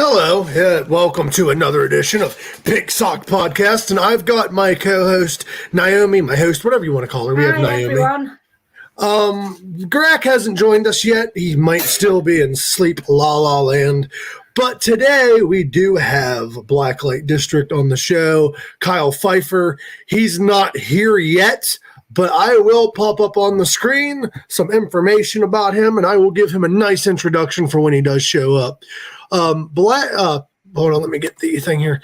Hello, welcome to another edition of Pink Sock Podcast, and I've got my co-host Noami, my host, whatever you want to call her. We have Noami. Everyone. Gorak hasn't joined us yet. He might still be in sleep la la land. But today we do have Blacklite District on the show. Kyle Pfeiffer, he's not here yet, but I will pop up on the screen some information about him, and I will give him a nice introduction for when he does show up. Hold on, let me get the thing here.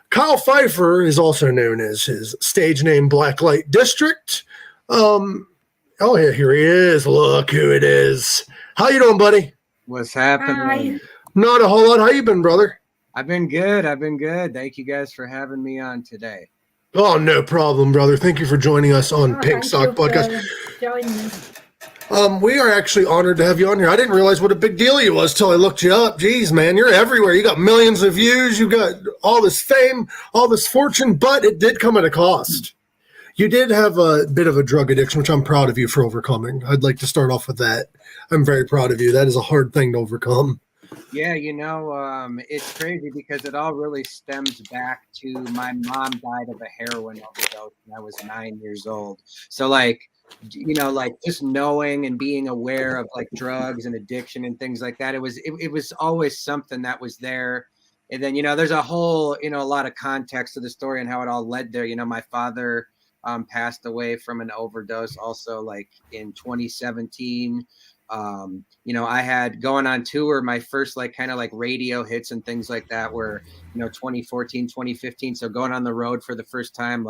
Kyle Pfeiffer is also known as his stage name Blacklite District. Oh, yeah, here he is. Look who it is. How you doing, buddy? What's happening? Hi. Not a whole lot. How you been, brother? I've been good. Thank you guys for having me on today. Oh, no problem, brother. Thank you for joining us on Pink Sock Podcast. Joining me. We are actually honored to have you on here. I didn't realize what a big deal you was till I looked you up. Jeez, man, you're everywhere. You got millions of views. You got all this fame, all this fortune, but it did come at a cost. You did have a bit of a drug addiction, which I'm proud of you for overcoming. I'd like to start off with that. I'm very proud of you. That is a hard thing to overcome. Yeah, it's crazy because it all really stems back to my mom died of a heroin overdose when I was 9 years old. So just knowing and being aware of like drugs and addiction and things like that, it was always something that was there. And then, there's a whole, a lot of context to the story and how it all led there. My father passed away from an overdose also like in 2017. I had going on tour, my first kind of radio hits and things like that were, 2014, 2015. So going on the road for the first time,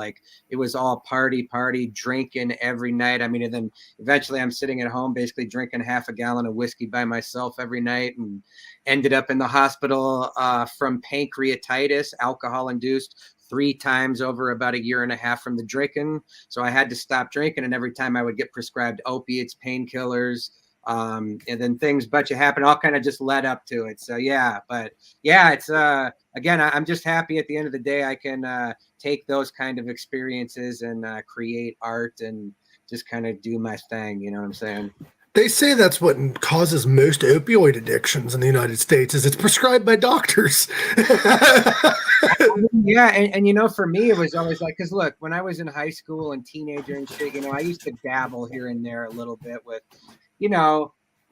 it was all party, drinking every night. And then eventually I'm sitting at home, basically drinking half a gallon of whiskey by myself every night, and ended up in the hospital from pancreatitis, alcohol induced, 3 times over about a year and a half from the drinking. So I had to stop drinking. And every time I would get prescribed opiates, painkillers, and then things but you happen all kind of just led up to it. So it's again, I'm just happy at the end of the day I can take those kind of experiences and create art and just kind of do my thing, you know what I'm saying? They say that's what causes most opioid addictions in the United States is it's prescribed by doctors. Yeah, and for me it was always because look, when I was in high school and teenager and shit, I used to dabble here and there a little bit with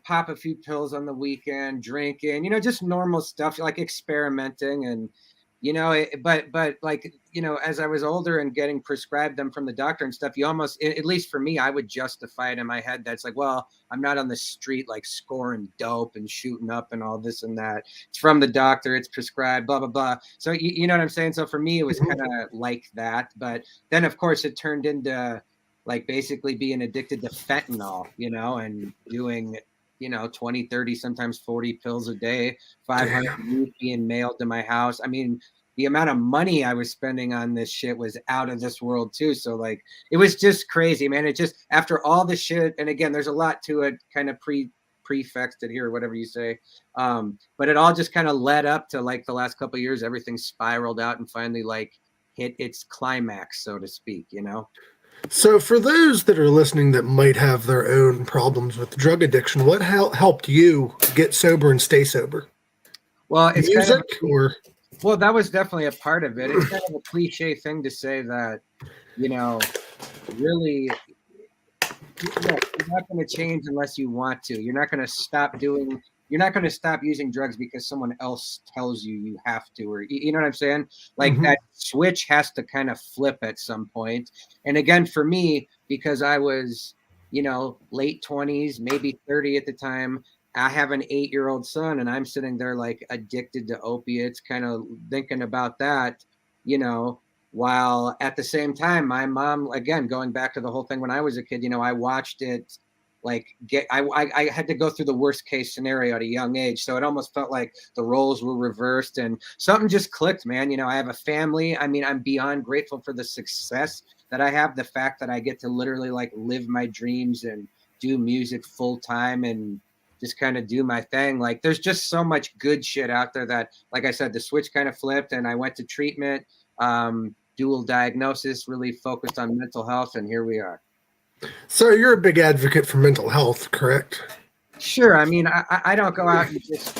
pop a few pills on the weekend, drinking, just normal stuff like experimenting and, but as I was older and getting prescribed them from the doctor and stuff, you almost, at least for me, I would justify it in my head. That's well, I'm not on the street, scoring dope and shooting up and all this and that. It's from the doctor. It's prescribed, blah, blah, blah. So you know what I'm saying? So for me, it was kind of like that. But then of course it turned into basically being addicted to fentanyl, and doing, 20, 30, sometimes 40 pills a day, 500 being mailed to my house. The amount of money I was spending on this shit was out of this world too. So it was just crazy, man. It just, after all the shit, and again, there's a lot to it, kind of prefixed it here, or whatever you say. But it all just kind of led up to the last couple of years, everything spiraled out and finally hit its climax, so to speak, So for those that are listening that might have their own problems with drug addiction, what helped you get sober and stay sober? Well, it's music well, that was definitely a part of it. It's kind of a cliche thing to say that, really, you're not going to change unless you want to. You're not going to stop using drugs because someone else tells you have to, or you know what I'm saying? That switch has to kind of flip at some point. And again, for me, because I was, late 20s, maybe 30 at the time, I have an 8-year-old son and I'm sitting there addicted to opiates, kind of thinking about that, while at the same time, my mom, again, going back to the whole thing when I was a kid, I watched it I had to go through the worst case scenario at a young age. So it almost felt like the roles were reversed and something just clicked, man. I have a family. I'm beyond grateful for the success that I have. The fact that I get to literally live my dreams and do music full time and just kind of do my thing. There's just so much good shit out there that, like I said, the switch kind of flipped and I went to treatment, dual diagnosis, really focused on mental health. And here we are. So you're a big advocate for mental health, correct? Sure. I mean, I don't go out and just,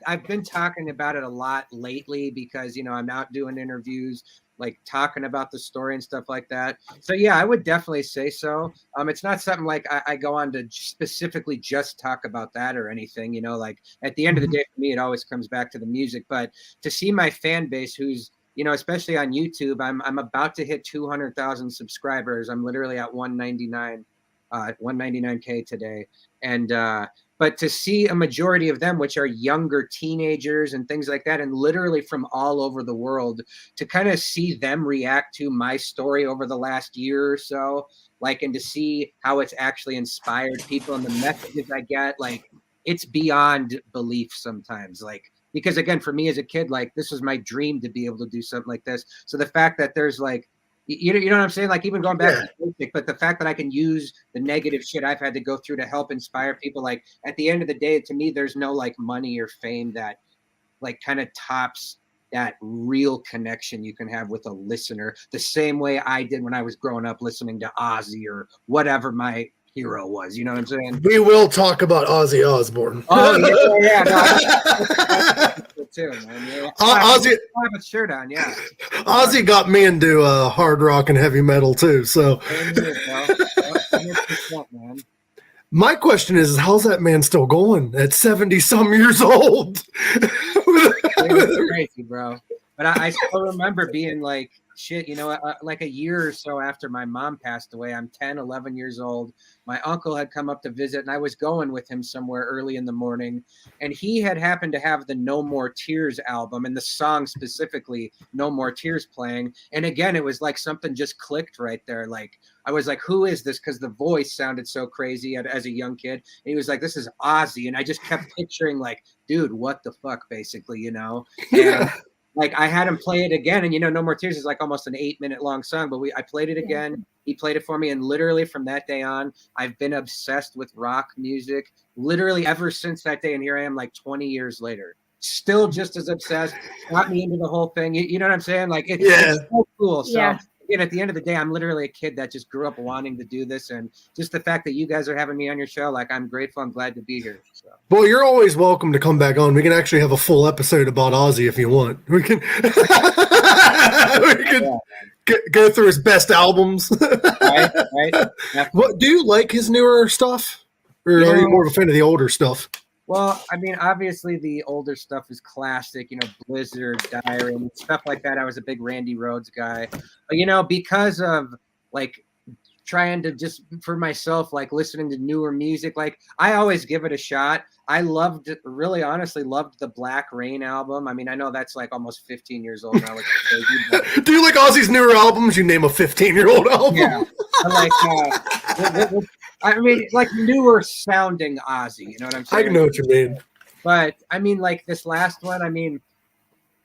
I've been talking about it a lot lately because, I'm out doing interviews, like talking about the story and stuff like that. So yeah, I would definitely say so. It's not something like I go on to specifically just talk about that or anything, like at the end of the day, for me, it always comes back to the music. But to see my fan base who's, especially on YouTube, I'm about to hit 200,000 subscribers. I'm literally at 199K today. And but to see a majority of them, which are younger teenagers and things like that, and literally from all over the world, to kind of see them react to my story over the last year or so, and to see how it's actually inspired people and the messages I get, it's beyond belief sometimes. Because again, for me as a kid, this was my dream to be able to do something like this. So the fact that there's you know what I'm saying? Even going back to music, but the fact that I can use the negative shit I've had to go through to help inspire people, at the end of the day, to me, there's no money or fame that kind of tops that real connection you can have with a listener, the same way I did when I was growing up listening to Ozzy or whatever my hero was. You know what I'm saying? We will talk about Ozzy Osbourne. Oh yeah. No, too, man. Yeah. Ozzy, I have a shirt on. Yeah. Ozzy got me into hard rock and heavy metal too. So. 100%, man. My question is, how's that man still going at 70-some years old? It's crazy, bro. But I still remember being shit, a year or so after my mom passed away, I'm 10, 11 years old. My uncle had come up to visit, and I was going with him somewhere early in the morning. And he had happened to have the No More Tears album, and the song specifically, No More Tears, playing. And again, it was something just clicked right there. I was like, who is this? Because the voice sounded so crazy as a young kid. And he was like, this is Ozzy. And I just kept picturing, dude, what the fuck, basically, And I had him play it again, and No More Tears is almost an 8-minute long song, but I played it again. He played it for me, and literally from that day on, I've been obsessed with rock music, literally ever since that day. And here I am, 20 years later, still just as obsessed. Got me into the whole thing. You know what I'm saying? It's so cool. So. Yeah. Again, at the end of the day, I'm literally a kid that just grew up wanting to do this, and just the fact that you guys are having me on your show, I'm grateful. I'm glad to be here. So. Well, you're always welcome to come back on. We can actually have a full episode about Ozzy if you want. We can, go through his best albums. Right. What do you like his newer stuff, or are you more of a fan of the older stuff? Well, I mean, obviously the older stuff is classic, Blizzard, Diary, and stuff like that. I was a big Randy Rhoads guy. But, because of trying to just for myself, listening to newer music, I always give it a shot. I really honestly loved the Black Rain album. I mean, I know that's almost 15 years old now. Do you like Ozzy's newer albums? You name a 15-year-old album. Yeah. I mean, newer sounding Ozzy, you know what I'm saying? I know what you mean. But I mean, this last one, I mean,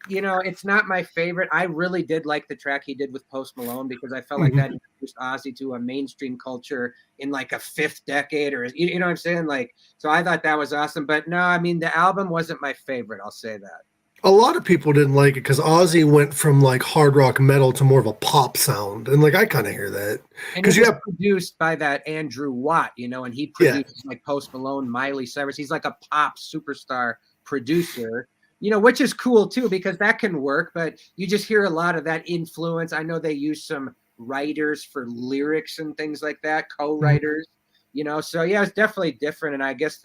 it's not my favorite. I really did like the track he did with Post Malone because I felt like that introduced Ozzy to a mainstream culture in a fifth decade, or you know what I'm saying? So I thought that was awesome. But no, I mean, the album wasn't my favorite. I'll say that. A lot of people didn't like it because Ozzy went from hard rock metal to more of a pop sound, and I kind of hear that. Because you have produced by that Andrew Watt, and he produced Post Malone, Miley Cyrus. He's a pop superstar producer, which is cool too because that can work. But you just hear a lot of that influence. I know they use some writers for lyrics and things like that, co-writers. So yeah, it's definitely different, and I guess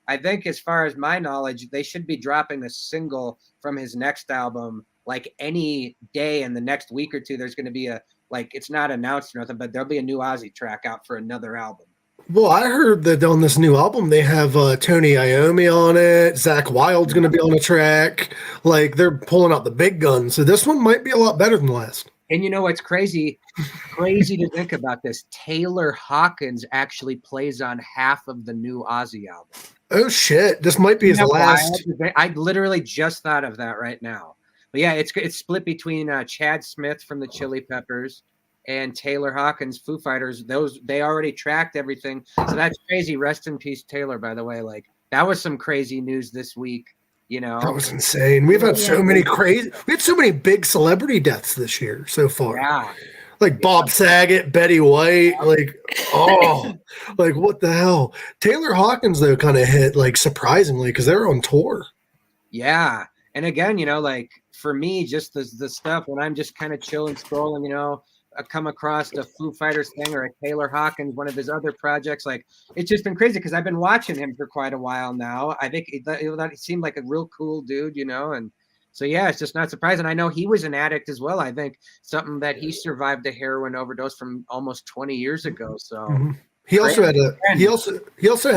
I think as far as my knowledge, they should be dropping a single from his next album any day in the next week or two. There's going to be it's not announced or nothing, but there'll be a new Ozzy track out for another album. Well, I heard that on this new album, they have Tony Iommi on it. Zach Wilde's going to be on a track. They're pulling out the big guns. So this one might be a lot better than the last. And you know what's crazy to think about this? Taylor Hawkins actually plays on half of the new Ozzy album. Oh shit! This might be his last. I literally just thought of that right now. But yeah, it's split between Chad Smith from the Chili Peppers and Taylor Hawkins, Foo Fighters. They already tracked everything, so that's crazy. Rest in peace, Taylor. By the way, that was some crazy news this week. That was insane. We've had so many we have so many big celebrity deaths this year so far. Yeah. Like Bob Saget, Betty White, like, oh, like what the hell? Taylor Hawkins, though, kind of hit, like, surprisingly, because they're on tour. Yeah. And again, like for me, just the stuff when I'm just kind of chilling, scrolling, I come across a Foo Fighters thing or a Taylor Hawkins, one of his other projects. Like, it's just been crazy because I've been watching him for quite a while now. I think it seemed like a real cool dude, and so, yeah, it's just not surprising. I know he was an addict as well. I think something that he survived a heroin overdose from almost 20 years ago. So mm-hmm. He also had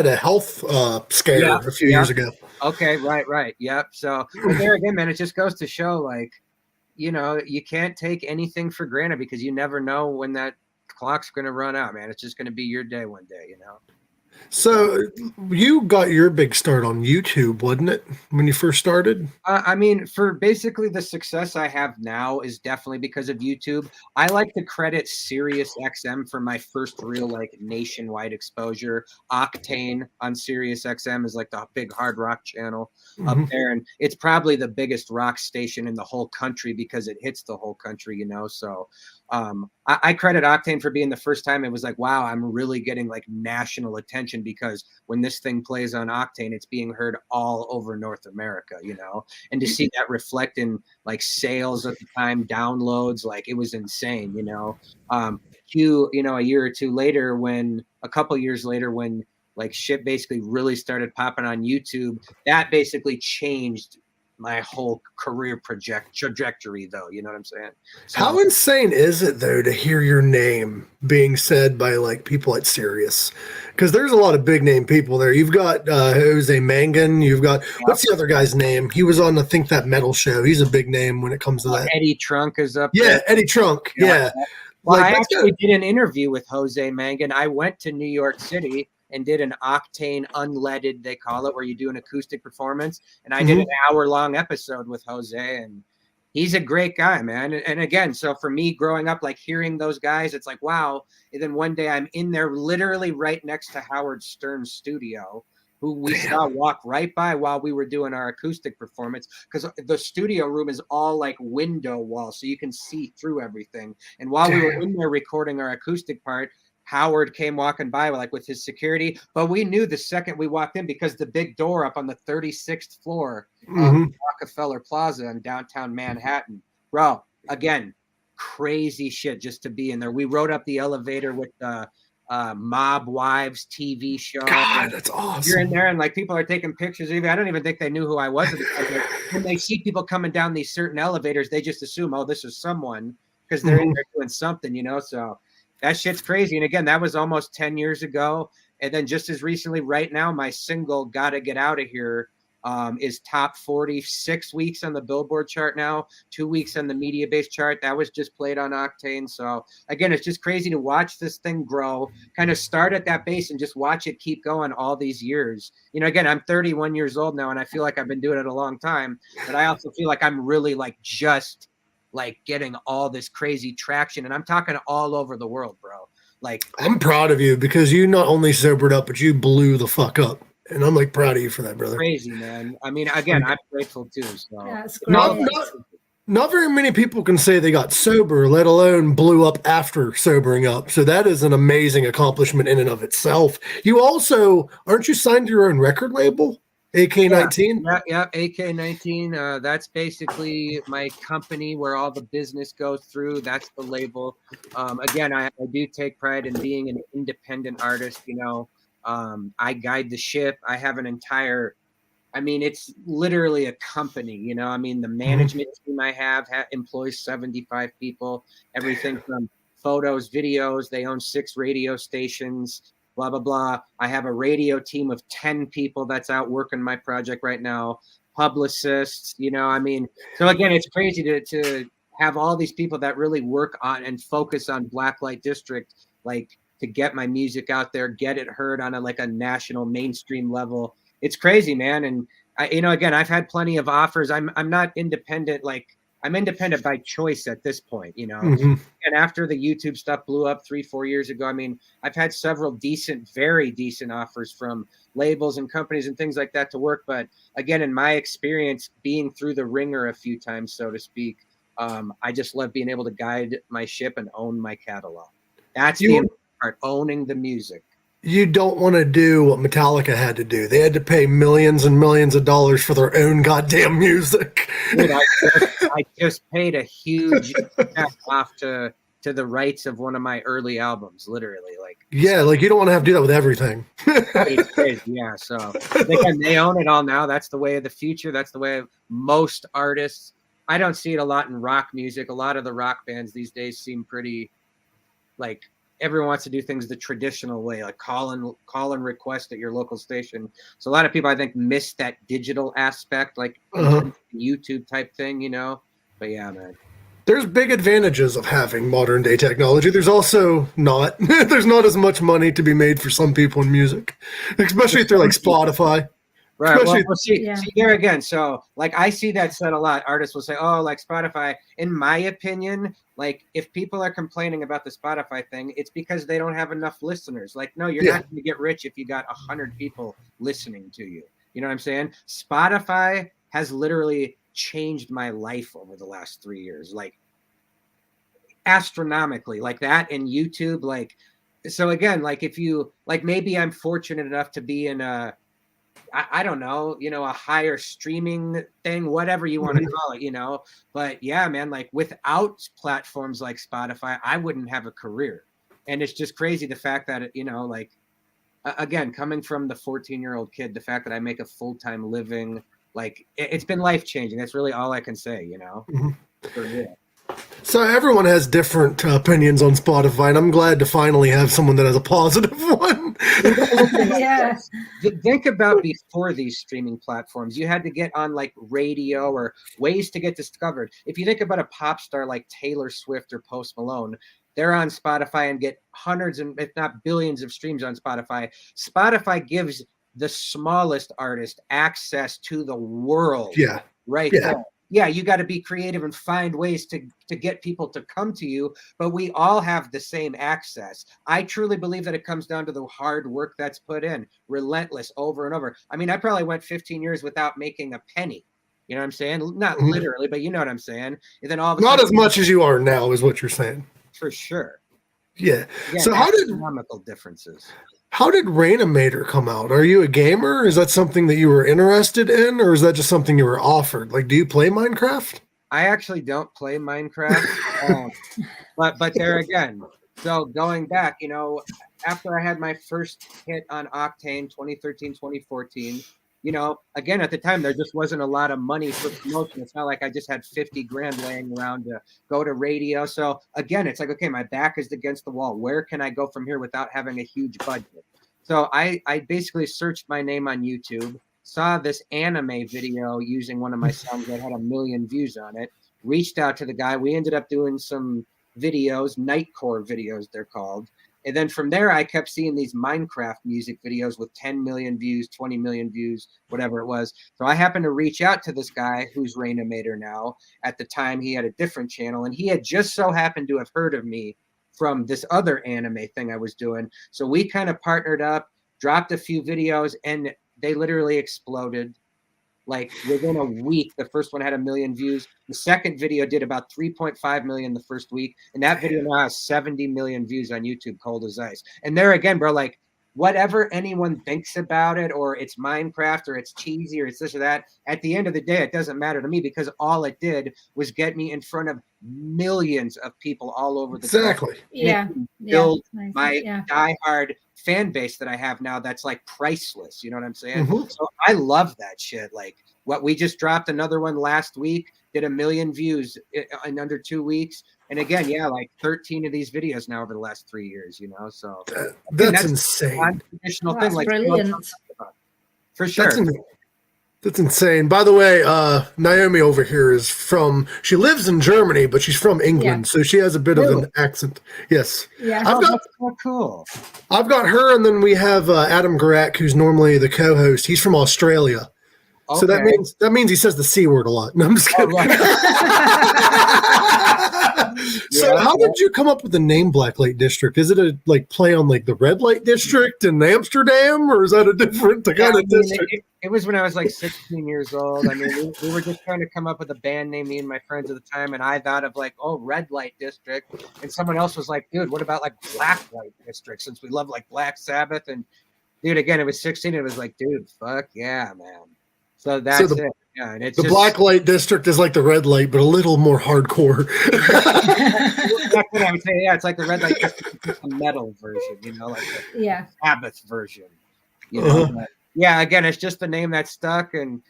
a health scare a few years ago. Okay, right. Yep. So there again, man, it just goes to show, like, you can't take anything for granted because you never know when that clock's going to run out, man. It's just going to be your day one day, So you got your big start on YouTube, wasn't it, when you first started? I mean, for basically the success I have now is definitely because of YouTube. I like to credit Sirius XM for my first real, like, nationwide exposure. Octane on Sirius XM is like the big hard rock channel up there, and it's probably the biggest rock station in the whole country because it hits the whole country, So I credit Octane for being the first time it was like, wow, I'm really getting like national attention because when this thing plays on Octane, it's being heard all over North America, and to see that reflect in like sales at the time, downloads, like it was insane, a year or two later, a couple years later, when like shit basically really started popping on YouTube, that basically changed my whole career trajectory, though. You know what I'm saying? So, how insane is it, though, to hear your name being said by like people at Sirius? Because there's a lot of big name people there. You've got Jose Mangan. You've got what's the other guy's name? He was on I think that metal show. He's a big name when it comes to that. Eddie Trunk is up. Yeah, there. Eddie Trunk. Yeah. Well, I actually did an interview with Jose Mangan. I went to New York City and did an Octane unleaded, they call it, where you do an acoustic performance. And I did an hour-long episode with Jose, and he's a great guy, man. And again, so for me growing up, like hearing those guys, it's like, wow. And then one day I'm in there literally right next to Howard Stern's studio, who we saw walk right by while we were doing our acoustic performance, because the studio room is all like window wall, so you can see through everything. And while we were in there recording our acoustic part, Howard came walking by like with his security, but we knew the second we walked in because the big door up on the 36th floor of Rockefeller Plaza in downtown Manhattan. Bro, again, crazy shit just to be in there. We rode up the elevator with the Mob Wives TV show. God, that's awesome. You're in there and like people are taking pictures of you. I don't even think they knew who I was. When they see people coming down these certain elevators, they just assume, oh, this is someone because they're in there doing something, So that shit's crazy. And again, that was almost 10 years ago. And then just as recently, right now, my single Gotta Get Out of Here is top 40, 6 weeks on the Billboard chart now, 2 weeks on the Media Base chart. That was just played on Octane. So again, it's just crazy to watch this thing grow, kind of start at that base and just watch it keep going all these years. Again, I'm 31 years old now, and I feel like I've been doing it a long time, but I also feel like I'm really like just like getting all this crazy traction, and I'm talking all over the world, bro. Like, I'm proud of you because you not only sobered up, but you blew the fuck up, and I'm like proud of you for that, brother. Crazy, man. I mean, again, I'm grateful too. So yeah, it's not very many people can say they got sober, let alone blew up after sobering up. So that is an amazing accomplishment in and of itself. You also aren't you signed to your own record label? AK-19? Yeah, AK-19. That's basically my company where all the business goes through. That's the label. Again, I do take pride in being an independent artist. I guide the ship. I have an entire, it's literally a company. The management team I have employs 75 people, everything from photos, videos. They own 6 radio stations. Blah, blah, blah. I have a radio team of 10 people that's out working my project right now. Publicists, So again, it's crazy to have all these people that really work on and focus on Blacklite District, like to get my music out there, get it heard on a national mainstream level. It's crazy, man. And again, I've had plenty of offers. I'm not independent, I'm independent by choice at this point, And after the YouTube stuff blew up 3-4 years ago, I've had several very decent offers from labels and companies and things like that to work. But again, in my experience, being through the ringer a few times, so to speak, I just love being able to guide my ship and own my catalog. That's the important part, owning the music. You don't want to do what Metallica had to do. They had to pay millions and millions of dollars for their own goddamn music. Dude, I just paid a huge check off to the rights of one of my early albums, literally. Like, yeah, like you don't want to have to do that with everything. It's crazy, yeah. So again, they own it all now. That's the way of the future. That's the way of most artists. I don't see it a lot in rock music. A lot of the rock bands these days seem pretty like everyone wants to do things the traditional way, like call and request at your local station. So a lot of people, I think, miss that digital aspect, like YouTube type thing, you know. But yeah, man. There's big advantages of having modern day technology. There's also not. There's not as much money to be made for some people in music, especially through like Spotify. Right. Well, see there again. So, like, I see that said a lot. Artists will say, "Oh, like Spotify." In my opinion, like, if people are complaining about the Spotify thing, it's because they don't have enough listeners. Like, no, you're not going to get rich if you got 100 people listening to you. You know what I'm saying? Spotify has literally changed my life over the last 3 years, like astronomically, like that. And YouTube, like, so again, like if you like, maybe I'm fortunate enough to be in I don't know, you know, a higher streaming thing, whatever you want to call it, you know. But yeah, man, like without platforms like Spotify, I wouldn't have a career. And it's just crazy the fact that, you know, like, again, coming from the 14-year-old kid, the fact that I make a full-time living, like it's been life-changing. That's really all I can say, you know. For real. So everyone has different opinions on Spotify, and I'm glad to finally have someone that has a positive one. Yeah. Think about before these streaming platforms, you had to get on like radio or ways to get discovered. If you think about a pop star like Taylor Swift or Post Malone, they're on Spotify and get hundreds and if not billions of streams on Spotify. Spotify gives the smallest artist access to the world. Yeah. Right there. Yeah, you got to be creative and find ways to get people to come to you, but we all have the same access. I truly believe that it comes down to the hard work that's put in, relentless over and over. I mean, I probably went 15 years without making a penny. You know what I'm saying? Not literally, but you know what I'm saying. And then all of a not sudden, as much as you are now is what you're saying. For sure. Yeah. Again, so astronomical differences. How did Reignite come out? Are you a gamer? Is that something that you were interested in, or is that just something you were offered? Like, do you play Minecraft? I actually don't play Minecraft, but there again. So going back, you know, after I had my first hit on Octane, 2013, 2014, you know, again, at the time, there just wasn't a lot of money for promotion. It's not like I just had 50 grand laying around to go to radio. So again, it's like, okay, my back is against the wall. Where can I go from here without having a huge budget? So I basically searched my name on YouTube, saw this anime video using one of my songs that had 1 million views on it, reached out to the guy. We ended up doing some videos, Nightcore videos, they're called. And then from there, I kept seeing these Minecraft music videos with 10 million views, 20 million views, whatever it was. So I happened to reach out to this guy who's Reignite now. At the time, he had a different channel, and he had just so happened to have heard of me from this other anime thing I was doing. So we kind of partnered up, dropped a few videos, and they literally exploded. Like within a week, the first one had 1 million views. The second video did about 3.5 million the first week. And that video now has 70 million views on YouTube, cold as ice. And there again, bro, like whatever anyone thinks about it, or it's Minecraft, or it's cheesy, or it's this or that, at the end of the day, it doesn't matter to me because all it did was get me in front of millions of people all over the country. Build my diehard fan base that I have now that's like priceless. You know what I'm saying? So I love that shit. Like what we just dropped another one last week, did 1 million views in under 2 weeks. And again, like 13 of these videos now over the last 3 years, you know, so that's insane. Traditional thing, That's like brilliant. For sure. That's insane. By the way, Noami over here is she lives in Germany, but she's from England, so she has a bit of an accent. Yes. Yeah. That's so cool. I've got her, and then we have Adam Gorak, who's normally the co-host. He's from Australia. Okay. So that means he says the C word a lot. No, I'm just kidding. So how did you come up with the name Blacklite District? Is it a play on the red light district in Amsterdam, or is that a different kind of district? It was when I was 16 years old. I mean, we were just trying to come up with a band name, me and my friends at the time, and I thought of red light district, and someone else was like, dude, what about Blacklite District, since we love Black Sabbath? And dude, again, it was 16, and it was dude, fuck yeah, man. So that's it. Yeah, and it's the Blacklite District is like the red light, but a little more hardcore. That's what I would say. Yeah, it's like the red light district, just the metal version, the Sabbath version. But, yeah, again, it's just the name that stuck, and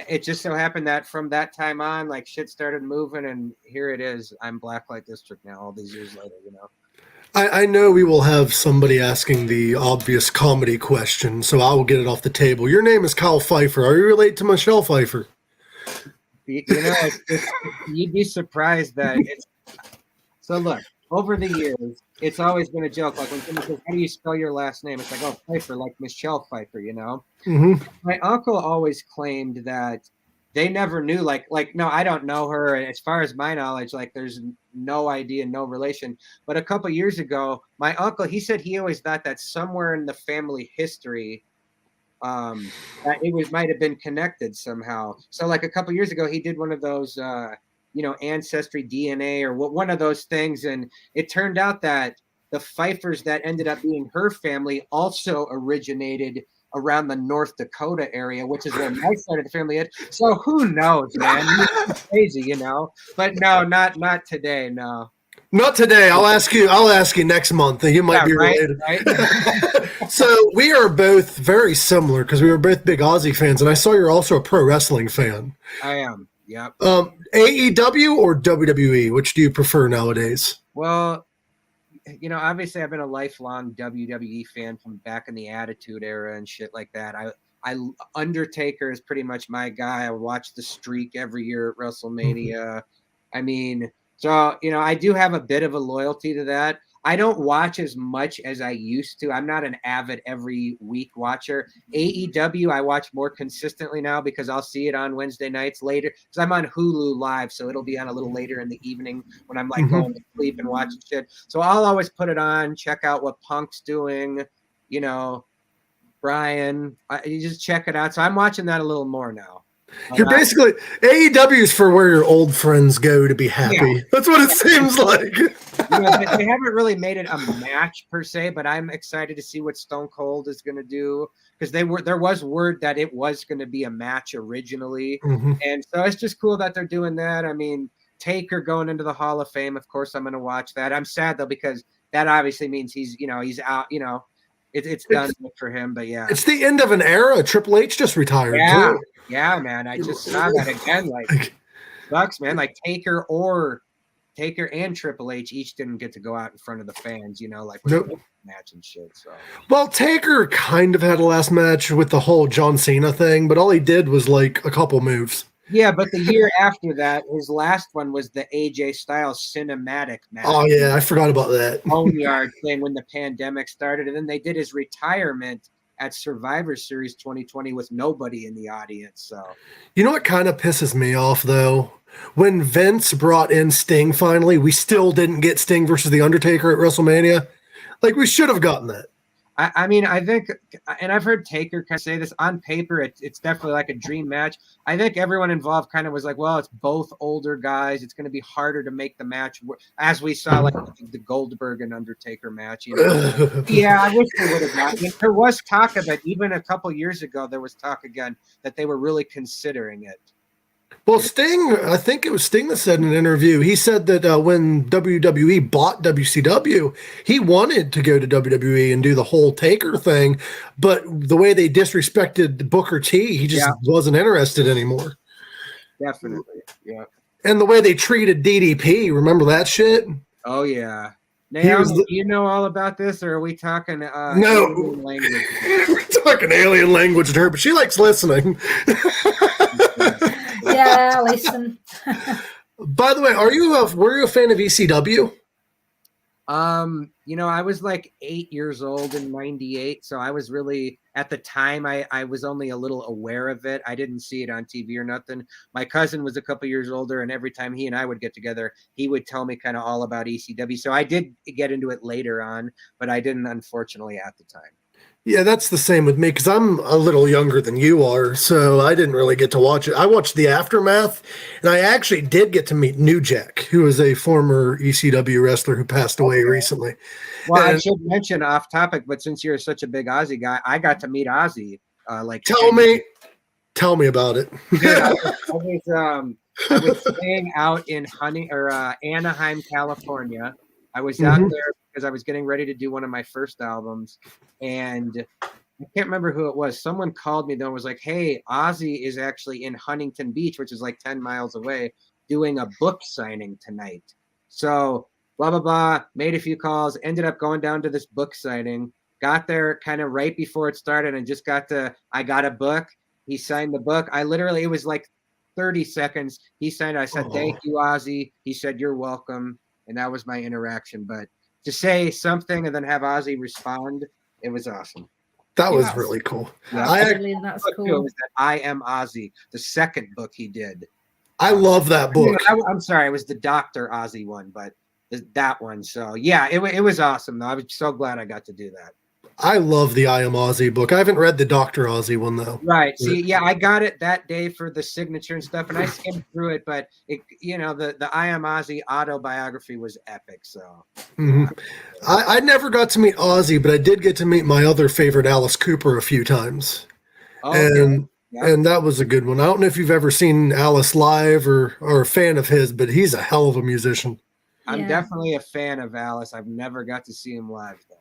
it just so happened that from that time on, shit started moving, and here it is. I'm Blacklite District now, all these years later. I know we will have somebody asking the obvious comedy question, so I will get it off the table. Your name is Kyle Pfeiffer. Are you related to Michelle Pfeiffer? You'd be surprised that it's. So look, over the years, it's always been a joke. When someone says, "How do you spell your last name?" It's Pfeiffer, like Michelle Pfeiffer. Mm-hmm. My uncle always claimed that they never knew. No, I don't know her. As far as my knowledge, there's no idea, no relation. But a couple years ago, my uncle, he said he always thought that somewhere in the family history, that it might have been connected somehow. So a couple years ago, he did one of those, ancestry DNA or one of those things. And it turned out that the Pfeiffers that ended up being her family also originated around the North Dakota area, which is where my side of the family is. So who knows, man? It's crazy, But no, not today, no. Not today. I'll ask you next month. You might be related. Right? So we are both very similar because we were both big Aussie fans, and I saw you're also a pro wrestling fan. I am. Yep. AEW or WWE? Which do you prefer nowadays? Well, obviously I've been a lifelong WWE fan from back in the Attitude Era and shit like that. I Undertaker is pretty much my guy. I watch the Streak every year at WrestleMania. I mean, so, I do have a bit of a loyalty to that. I don't watch as much as I used to. I'm not an avid every week watcher. AEW, I watch more consistently now because I'll see it on Wednesday nights later because I'm on Hulu Live. So it'll be on a little later in the evening when I'm going to sleep and watching shit. So I'll always put it on, check out what Punk's doing, Brian, you just check it out. So I'm watching that a little more now. You're basically AEW is for where your old friends go to be happy. Yeah. That's what it seems like. They haven't really made it a match per se, but I'm excited to see what Stone Cold is going to do because there was word that it was going to be a match originally, and so it's just cool that they're doing that. I mean, Taker going into the Hall of Fame, of course, I'm going to watch that. I'm sad though because that obviously means he's out. It's done for him, but yeah, it's the end of an era. Triple H just retired. Yeah. Too. Yeah, man. I just saw that again. Sucks, man. Taker and Triple H each didn't get to go out in front of the fans, with match and shit. So well, Taker kind of had a last match with the whole John Cena thing, but all he did was a couple moves. Yeah, but the year after that, his last one was the AJ Styles cinematic match. Oh yeah, I forgot about that. Boneyard thing when the pandemic started, and then they did his retirement at Survivor Series 2020 with nobody in the audience. So, you know what kind of pisses me off though? When Vince brought in Sting finally, we still didn't get Sting versus The Undertaker at WrestleMania. We should have gotten that. I mean, I think, and I've heard Taker kind of say this on paper, it's definitely a dream match. I think everyone involved kind of was well, it's both older guys. It's going to be harder to make the match, as we saw the Goldberg and Undertaker match. Yeah, I wish they would have gotten it. There was talk of it even a couple years ago. There was talk again that they were really considering it. Well, Sting, I think it was Sting that said in an interview, he said that when WWE bought WCW, he wanted to go to WWE and do the whole Taker thing, but the way they disrespected Booker T, he just wasn't interested anymore. Definitely, yeah. And the way they treated DDP, remember that shit? Oh, yeah. Now, do you know all about this, or are we talking no. alien language? We're talking alien language to her, but she likes listening. Yeah, listen. By the way, were you a fan of ECW? I was like 8 years old in 98. So I was really, at the time, I was only a little aware of it. I didn't see it on TV or nothing. My cousin was a couple years older, and every time he and I would get together, he would tell me kind of all about ECW. So I did get into it later on, but I didn't, unfortunately, at the time. Yeah, that's the same with me because I'm a little younger than you are, so I didn't really get to watch it. I watched the aftermath, and I actually did get to meet New Jack, who is a former ECW wrestler who passed away recently. Well, I should mention off topic, but since you're such a big Ozzy guy, I got to meet Ozzy. Tell me about it. Yeah, I was staying out in Anaheim, California. I was out there because I was getting ready to do one of my first albums, and I can't remember who it was. Someone called me though and was like, "Hey, Ozzy is actually in Huntington Beach, which is like 10 miles away, doing a book signing tonight." So blah blah blah. Made a few calls. Ended up going down to this book signing. Got there kind of right before it started, and just I got a book. He signed the book. It was like 30 seconds. He signed it. I said, "Thank you, Ozzy." He said, "You're welcome." And that was my interaction. But to say something and then have Ozzy respond, it was awesome. That was really cool. Yeah, that's cool. It was that I Am Ozzy, the second book he did. I love that book. I'm sorry, it was the Dr. Ozzy one, but that one. So yeah, it was awesome though. I was so glad I got to do that. I love the I Am Ozzy book. I haven't read the Dr. Ozzy one though. Right. See, yeah, I got it that day for the signature and stuff, and I skimmed through it, but the I Am Ozzy autobiography was epic. So I never got to meet Ozzy, but I did get to meet my other favorite, Alice Cooper, a few times. And that was a good one. I don't know if you've ever seen Alice live or a fan of his, but he's a hell of a musician. I'm definitely a fan of Alice. I've never got to see him live though.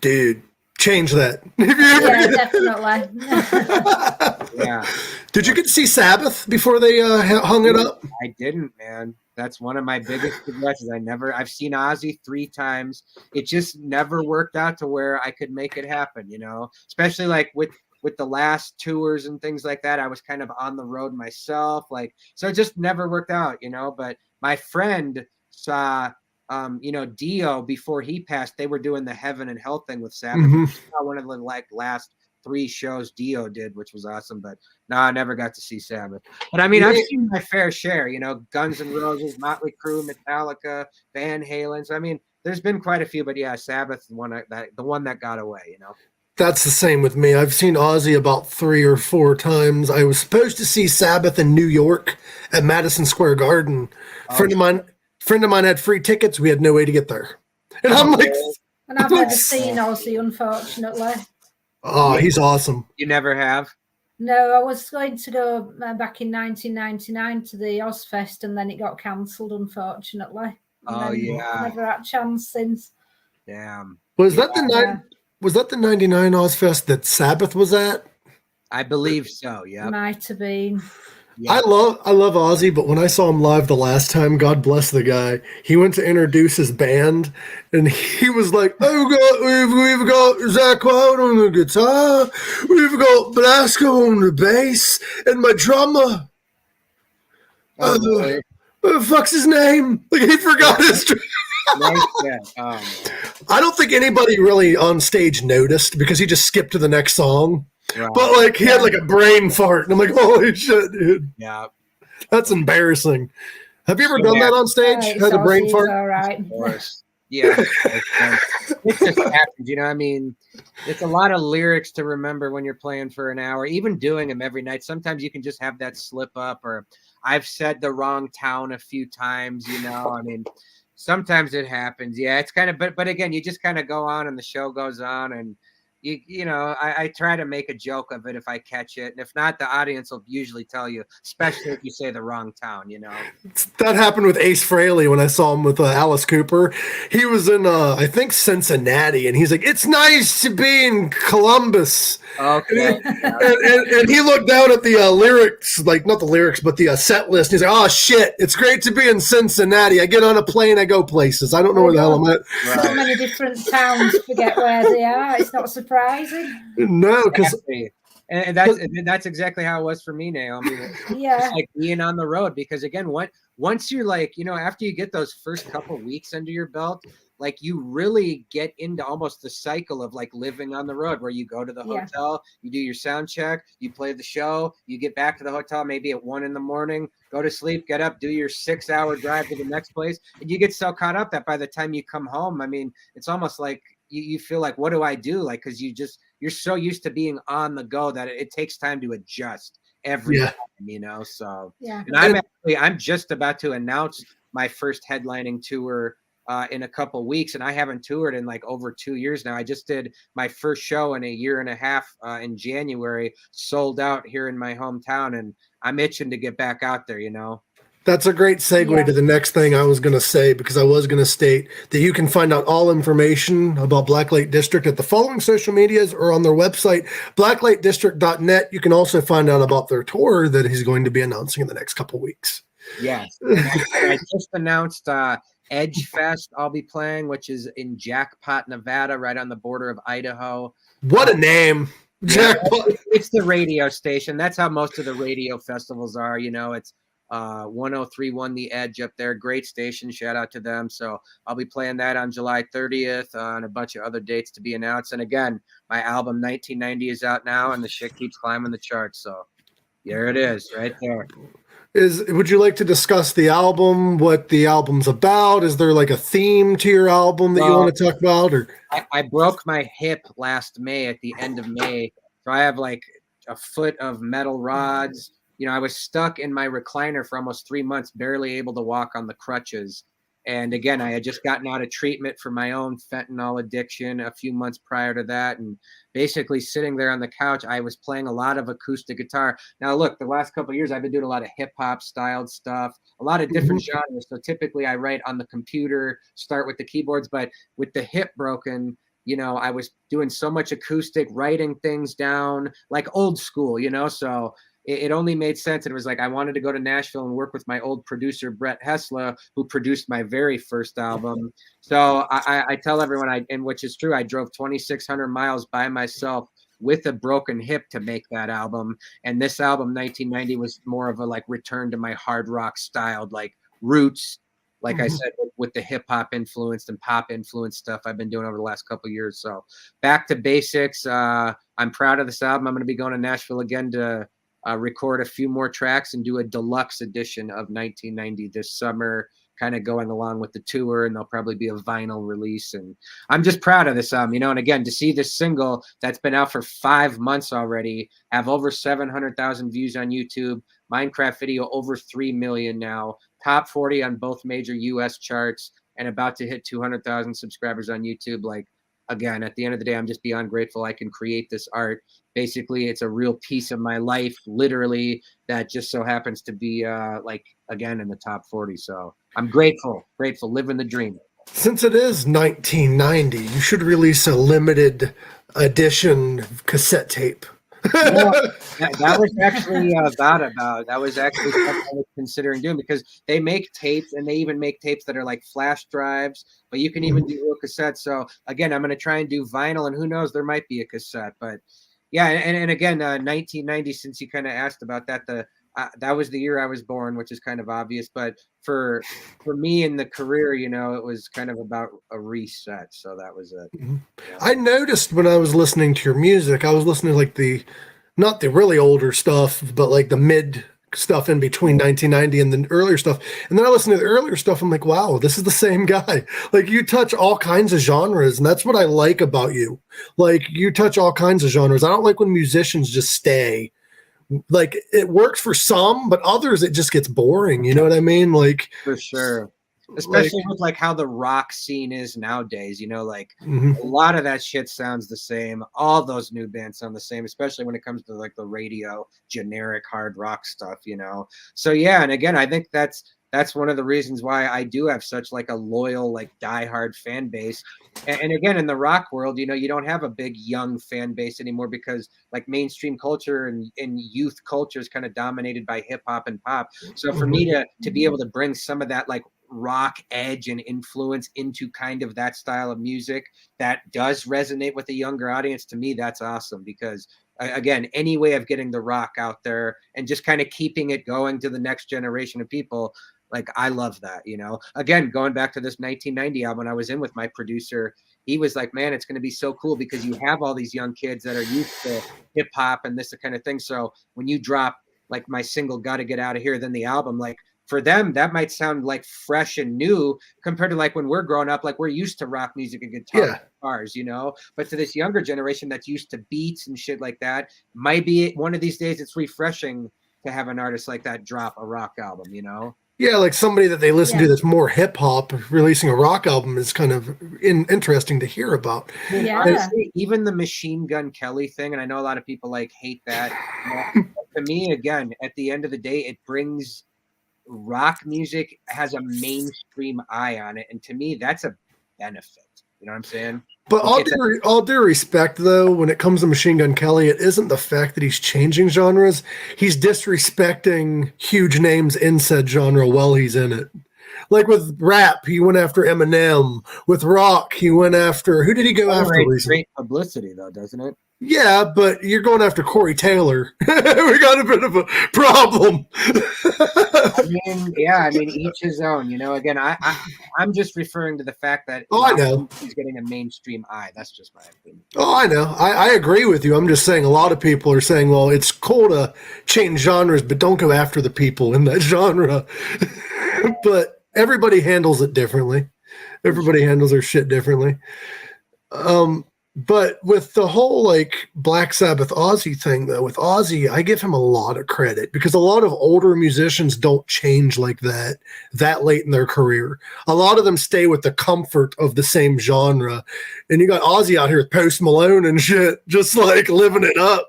Dude, change that. Definitely. Yeah. Did you get to see Sabbath before they hung it up? I didn't, man. That's one of my biggest regrets. I've seen Ozzy 3 times. It just never worked out to where I could make it happen, especially like with the last tours and things like that. I was kind of on the road myself. So it just never worked out, but my friend saw Dio before he passed. They were doing the heaven and hell thing with Sabbath. One of the last 3 shows Dio did, which was awesome. But no, I never got to see Sabbath. But I mean, I've seen my fair share. Guns N' Roses, Motley Crue, Metallica, Van Halen. So I mean, there's been quite a few. But yeah, Sabbath, the one that got away. That's the same with me. I've seen Ozzy about 3 or 4 times. I was supposed to see Sabbath in New York at Madison Square Garden. Friend of mine had free tickets. We had no way to get there. And I'm like... And I've never seen Ozzy, unfortunately. Oh, he's awesome. You never have? No, I was going to go back in 1999 to the Ozfest, and then it got cancelled, unfortunately. Never had a chance since. Damn. Was that the 99 Ozfest that Sabbath was at? I believe so, yeah. Might have been. Yeah. I love Ozzy, but when I saw him live the last time, God bless the guy, he went to introduce his band, and he was like, we've got Zach Wild on the guitar, we've got Blasco on the bass, and my drummer, what the fuck's his name? Like, he forgot his I don't think anybody really on stage noticed because he just skipped to the next song. Right. But he had a brain fart, and I'm like, holy shit, dude. Yeah. That's embarrassing. Have you ever done that on stage? Had a brain fart? All right. Of course. Yeah. It just happens, I mean, it's a lot of lyrics to remember when you're playing for an hour, even doing them every night. Sometimes you can just have that slip up, or I've said the wrong town a few times, I mean, sometimes it happens. Yeah, it's kind of, but again, you just kind of go on and the show goes on, and I try to make a joke of it if I catch it. And if not, the audience will usually tell you, especially if you say the wrong town, That happened with Ace Frehley when I saw him with Alice Cooper. He was in, I think, Cincinnati, and he's like, it's nice to be in Columbus. Okay. And he looked down at the lyrics, not the lyrics, but the set list. And he's like, oh, shit, it's great to be in Cincinnati. I get on a plane, I go places. I don't know where the hell I'm at. Right. So many different towns, forget where they are. It's not surprising. No, because and that's exactly how it was for me, Naomi. Yeah, it's like being on the road, because again, once you're after you get those first couple weeks under your belt, like you really get into almost the cycle of like living on the road, where you go to the hotel, you do your sound check, you play the show, you get back to the hotel maybe at 1 a.m, go to sleep, get up, do your 6-hour drive to the next place, and you get so caught up that by the time you come home, I mean, it's almost like you feel like, what do I do? Like, because you're so used to being on the go that it takes time to adjust every time, you know. So and I'm just about to announce my first headlining tour in a couple weeks, and I haven't toured in like over 2 years now. I just did my first show in a year and a half in January, sold out here in my hometown, and I'm itching to get back out there, you know. That's a great segue to the next thing I was going to say, because I was going to state that you can find out all information about Blacklite District at the following social medias or on their website, blacklitedistrict.net. You can also find out about their tour that he's going to be announcing in the next couple weeks. Yes. I just announced Edge Fest I'll be playing, which is in Jackpot, Nevada, right on the border of Idaho. What a name. Jackpot. It's the radio station. That's how most of the radio festivals are, you know. It's 1031 The Edge up there. Great station. Shout out to them. So I'll be playing that on July 30th and a bunch of other dates to be announced. And again, my album 1990 is out now, and the shit keeps climbing the charts. So there it is, right there. Would you like to discuss the album, what the album's about? Is there like a theme to your album that you want to talk about? Or I broke my hip last May, at the end of May. So I have like a foot of metal rods. You know, I was stuck in my recliner for almost 3 months, barely able to walk on the crutches. And again, I had just gotten out of treatment for my own fentanyl addiction a few months prior to that. And basically sitting there on the couch, I was playing a lot of acoustic guitar. Now, look, the last couple of years, I've been doing a lot of hip hop styled stuff, a lot of different genres. So typically I write on the computer, start with the keyboards, but with the hip broken, you know, I was doing so much acoustic, writing things down like old school, you know, so it only made sense. And it was like, I wanted to go to Nashville and work with my old producer, Brett Hessla, who produced my very first album. So I tell everyone, and which is true, I drove 2,600 miles by myself with a broken hip to make that album. And this album, 1990, was more of a like return to my hard rock styled like roots. Like I said, with the hip hop influenced and pop influenced stuff I've been doing over the last couple of years. So back to basics. I'm proud of this album. I'm going to be going to Nashville again to record a few more tracks and do a deluxe edition of 1990 this summer, kind of going along with the tour, and there'll probably be a vinyl release. And I'm just proud of this album, you know. And again, to see this single that's been out for 5 months already have over 700,000 views on YouTube, Minecraft video over 3 million now, top 40 on both major US charts, and about to hit 200,000 subscribers on YouTube. Like, again, at the end of the day, I'm just beyond grateful I can create this art. Basically, it's a real piece of my life, literally, that just so happens to be like, again, in the top 40. So I'm grateful, living the dream. Since it is 1990, you should release a limited edition cassette tape. That was actually that was actually something I was considering doing, because they make tapes, and they even make tapes that are like flash drives, but you can even do real cassettes. So again, I'm going to try and do vinyl, and who knows, there might be a cassette. But yeah, and again, 1990, since you kind of asked about that, that was the year I was born, which is kind of obvious. But for me in the career, you know, it was kind of about a reset. So that was it. Yeah. I noticed when I was listening to your music, I was listening to like not the really older stuff, but like the mid stuff in between 1990 and the earlier stuff. And then I listened to the earlier stuff. I'm like, wow, this is the same guy. Like, you touch all kinds of genres. And that's what I like about you. Like, you touch all kinds of genres. I don't like when musicians just stay. Like, it works for some, but others, it just gets boring. You know what I mean? Like, for sure. Especially with like how the rock scene is nowadays, you know, like a lot of that shit sounds the same. All those new bands sound the same, especially when it comes to like the radio generic hard rock stuff, you know? So yeah. And again, I think that's one of the reasons why I do have such like a loyal, like diehard fan base. And again, in the rock world, you know, you don't have a big young fan base anymore, because like mainstream culture and youth culture is kind of dominated by hip hop and pop. So for me to be able to bring some of that like rock edge and influence into kind of that style of music that does resonate with a younger audience, to me, that's awesome. Because again, any way of getting the rock out there and just kind of keeping it going to the next generation of people, Like, I love that, you know. Again, going back to this 1990 album I was in with my producer, he was like, man, it's going to be so cool because you have all these young kids that are used to hip hop and this kind of thing. So when you drop like my single Gotta Get Out of Here, then the album, like for them, that might sound like fresh and new compared to like when we're growing up, like we're used to rock music and guitars, you know, but to this younger generation that's used to beats and shit like that, might be one of these days it's refreshing to have an artist like that drop a rock album, you know? Yeah, like somebody that they listen to that's more hip hop releasing a rock album is kind of interesting to hear about. Yeah. Honestly, even the Machine Gun Kelly thing, and I know a lot of people like hate that. To me, again, at the end of the day, it brings rock music has a mainstream eye on it, and to me, that's a benefit. You know what I'm saying? But all due respect, though, when it comes to Machine Gun Kelly, it isn't the fact that he's changing genres. He's disrespecting huge names in said genre while he's in it. Like with rap, he went after Eminem. With rock, he went after... Who did he go after recently? Great publicity, though, doesn't it? Yeah, but you're going after Corey Taylor. We got a bit of a problem. I mean, each his own. You know, again, I'm just referring to the fact that I know he's getting a mainstream eye. That's just my opinion. Oh, I know. I agree with you. I'm just saying a lot of people are saying, well, it's cool to change genres, but don't go after the people in that genre. But everybody handles it differently. Everybody handles their shit differently. But with the whole like Black Sabbath Ozzy thing, though, with Ozzy, I give him a lot of credit because a lot of older musicians don't change like that late in their career. A lot of them stay with the comfort of the same genre. And you got Ozzy out here with Post Malone and shit, just like living it up.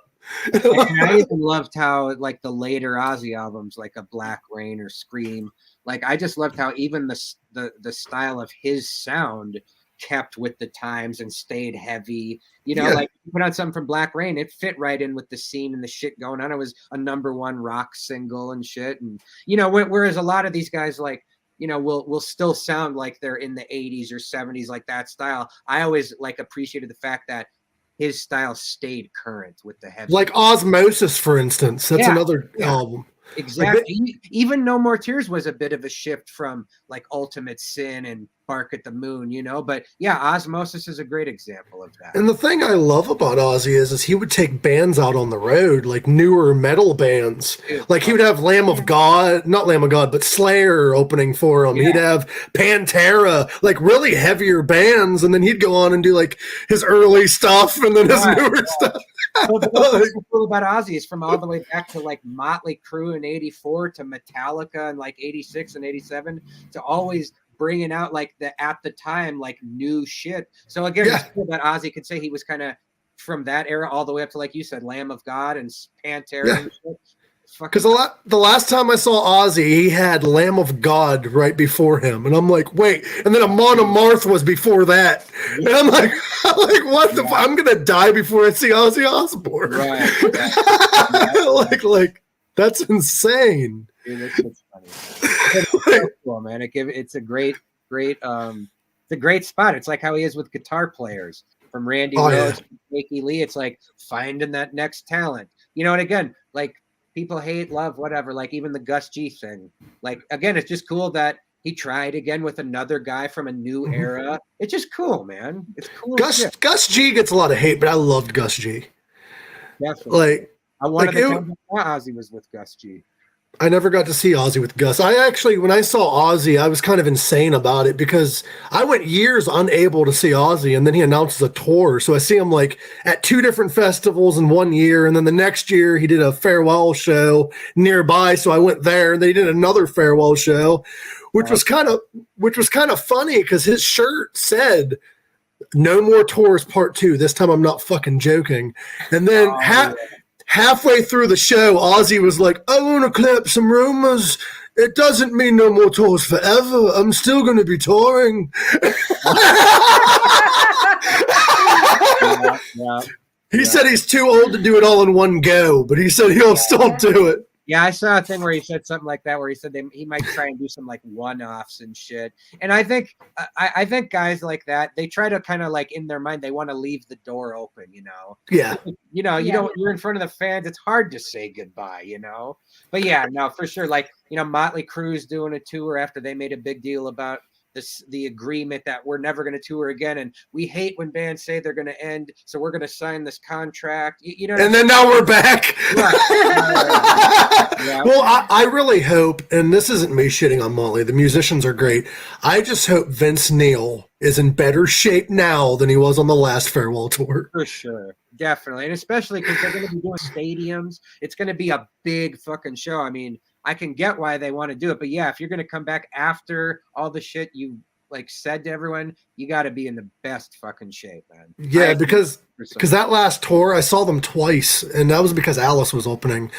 And I even loved how like the later Ozzy albums, like a Black Rain or Scream, like I just loved how even the style of his sound kept with the times and stayed heavy, you know, like you put on something from Black Rain, it fit right in with the scene and the shit going on. It was a #1 rock single and shit. And, you know, whereas a lot of these guys like, you know, will still sound like they're in the 80s or 70s, like that style. I always like appreciated the fact that his style stayed current with the heavy. Like Osmosis, for instance. That's another album. Exactly. Like even No More Tears was a bit of a shift from like Ultimate Sin and Bark at the Moon, you know, but yeah, Osmosis is a great example of that. And the thing I love about Ozzy is he would take bands out on the road, like newer metal bands. Like he would have not Lamb of God, but Slayer opening for him. He'd have Pantera, like really heavier bands, and then he'd go on and do like his early stuff and then his newer stuff. Well, what's so cool about Ozzy is from all the way back to like Motley Crue in '84 to Metallica in like '86 and '87 to always bringing out like at the time like new shit. So again, it's cool that Ozzy could say he was kind of from that era all the way up to, like you said, Lamb of God and Pantera and shit. Because the last time I saw Ozzy, he had Lamb of God right before him, and I'm like, wait, and then Amon Amarth was before that, and I'm like what the? I'm gonna die before I see Ozzy Osbourne. Right. like that's insane. Dude, that's funny. It's so cool, man. It's a great spot. It's like how he is with guitar players, from Randy Rhoads to Mickey Lee. It's like finding that next talent, you know. And again, like people hate, love, whatever. Like even the Gus G thing. Like again, it's just cool that he tried again with another guy from a new era. It's just cool, man. It's cool. Gus G gets a lot of hate, but I loved Gus G. Definitely. Like I wanted to tell before Ozzy was with Gus G. I never got to see Ozzy with Gus. When I saw Ozzy, I was kind of insane about it because I went years unable to see Ozzy, and then he announces a tour. So I see him like at 2 different festivals in 1 year, and then the next year he did a farewell show nearby. So I went there, and they did another farewell show, which was kind of funny because his shirt said "No More Tours Part 2." This time I'm not fucking joking. And then halfway through the show, Ozzy was like, I want to clear up some rumors. It doesn't mean no more tours forever. I'm still going to be touring. He said he's too old to do it all in one go, but he said he'll still do it. Yeah, I saw a thing where he said something like that, where he said he might try and do some like one-offs and shit. And I think guys like that, they try to kind of like in their mind, they want to leave the door open, you know? Yeah. You know, you're in front of the fans. It's hard to say goodbye, you know? But yeah, no, for sure. Like, you know, Motley Crue's doing a tour after they made a big deal about the agreement that we're never going to tour again, and we hate when bands say they're going to end, so we're going to sign this contract. You know, and then now we're back. Right. Yeah. Well, I really hope, and this isn't me shitting on Motley, the musicians are great. I just hope Vince Neil is in better shape now than he was on the last farewell tour. For sure. Definitely. And especially because they're going to be doing stadiums. It's going to be a big fucking show. I mean, I can get why they want to do it, but yeah, if you're going to come back after all the shit you like said to everyone, you got to be in the best fucking shape, man. Yeah, because that last tour, I saw them twice, and that was because Alice was opening.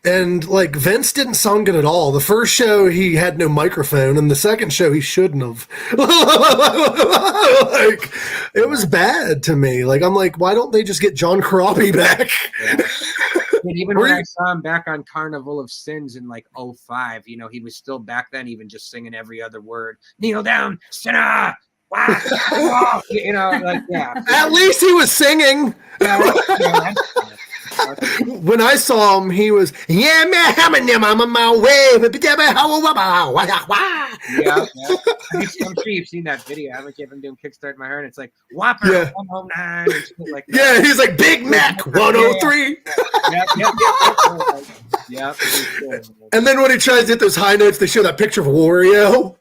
And like Vince didn't sound good at all. The first show he had no microphone, and the second show he shouldn't have. Like, it was bad to me. Like, I'm like, why don't they just get John Corabi back? Yeah. And even when I saw him back on Carnival of Sins in like 05, you know, he was still back then even just singing every other word. Kneel down, sinner! Wow. You know, like, yeah. At least he was singing. Yeah. When I saw him, he was, yeah, man, I'm on my way. Yeah. I'm sure you've seen that video. Haven't you? Been doing Kickstart My Heart? It's like Whopper 109 and shit like that. Yeah, he's like Big Mac 103. Yeah. And then when he tries to hit those high notes, they show that picture of Wario.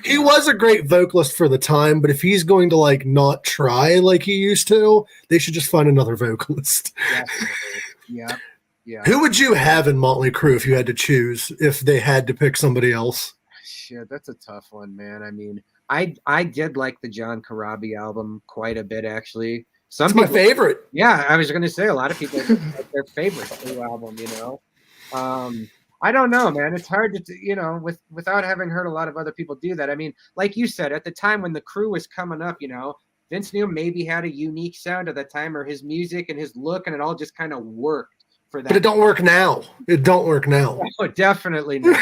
He was a great vocalist for the time, but if he's going to like not try like he used to, they should just find another vocalist. Yeah. Who would you have in Motley Crue if you had to choose, if they had to pick somebody else? Shit, that's a tough one, man. I mean, I did like the John Corabi album quite a bit, actually. It's my favorite. Yeah, I was going to say a lot of people like their favorite Crue album, you know. I don't know, man. It's hard to, you know, without having heard a lot of other people do that. I mean, like you said, at the time when the Crue was coming up, you know, Vince Neil maybe had a unique sound at that time, or his music and his look, and it all just kind of worked for that. But it don't work now. It don't work now. Oh, definitely not.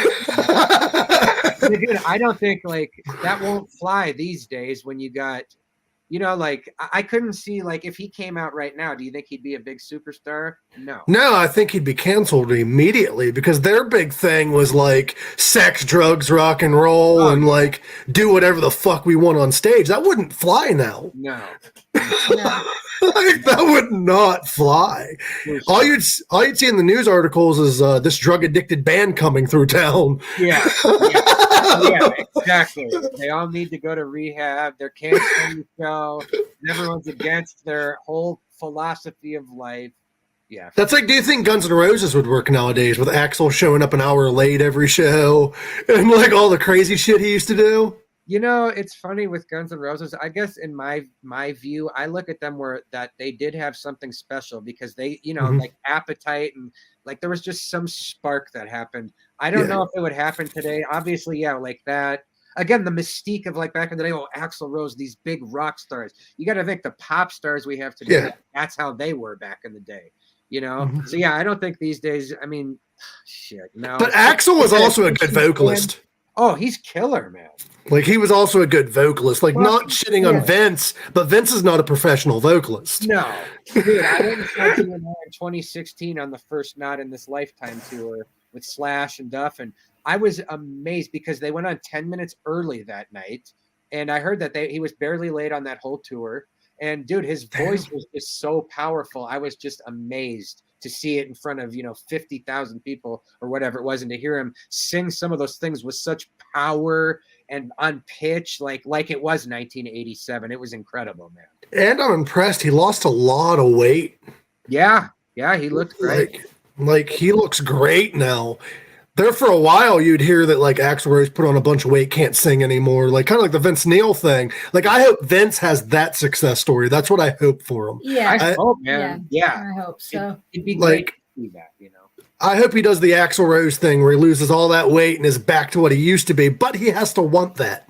Dude, I don't think like that won't fly these days when you got, you know, like I couldn't see like if he came out right now, do you think he'd be a big superstar? No, I think he'd be canceled immediately because their big thing was like sex, drugs, rock and roll, and like do whatever the fuck we want on stage. That wouldn't fly now. No. Like, that would not fly. All you'd see in the news articles is this drug addicted band coming through town. Yeah, exactly. They all need to go to rehab. They're canceling the show. Everyone's against their whole philosophy of life. Yeah, that's like, do you think Guns N' Roses would work nowadays with Axl showing up an hour late every show and like all the crazy shit he used to do? You know, it's funny with Guns N' Roses. I guess in my view, I look at them where that they did have something special because they, you know, like Appetite and like there was just some spark that happened. I don't know if it would happen today. Obviously, yeah, like that. Again, the mystique of like back in the day, Axl Rose, these big rock stars. You got to think the pop stars we have today. Yeah. That's how they were back in the day. You know, so yeah, I don't think these days. I mean, shit, no. But Axl was also a good vocalist. Oh, he's killer, man. Like, he was also a good vocalist. Like, not shitting on Vince, but Vince is not a professional vocalist. No. Dude, I went to see him in 2016 on the first Not in This Lifetime tour with Slash and Duff, and I was amazed because they went on 10 minutes early that night, and I heard that he was barely late on that whole tour. And, dude, his voice was just so powerful. I was just amazed to see it in front of, 50,000 people or whatever it was, and to hear him sing some of those things with such power and on pitch, like it was 1987. It was incredible, man. And I'm impressed. He lost a lot of weight. Yeah, he looked great. Like he looks great now. There for a while, you'd hear that like Axl Rose put on a bunch of weight, can't sing anymore. Like kind of like the Vince Neil thing. Like I hope Vince has that success story. That's what I hope for him. Yeah, I hope, man. Yeah, I hope so. It'd be great to see that, I hope he does the Axl Rose thing where he loses all that weight and is back to what he used to be, but he has to want that.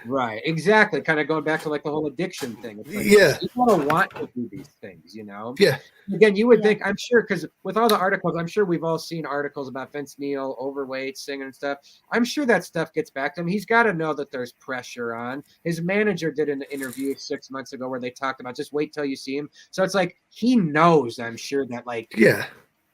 Right, exactly. Kind of going back to like the whole addiction thing. It's like, Yeah. you don't want to do these things, you know? Yeah. Again, you would think, I'm sure, because with all the articles, I'm sure we've all seen articles about Vince Neil, overweight, singing and stuff. I'm sure that stuff gets back to him. He's got to know that there's pressure on. His manager did an interview 6 months ago where they talked about just wait till you see him. So it's like he knows, I'm sure, that like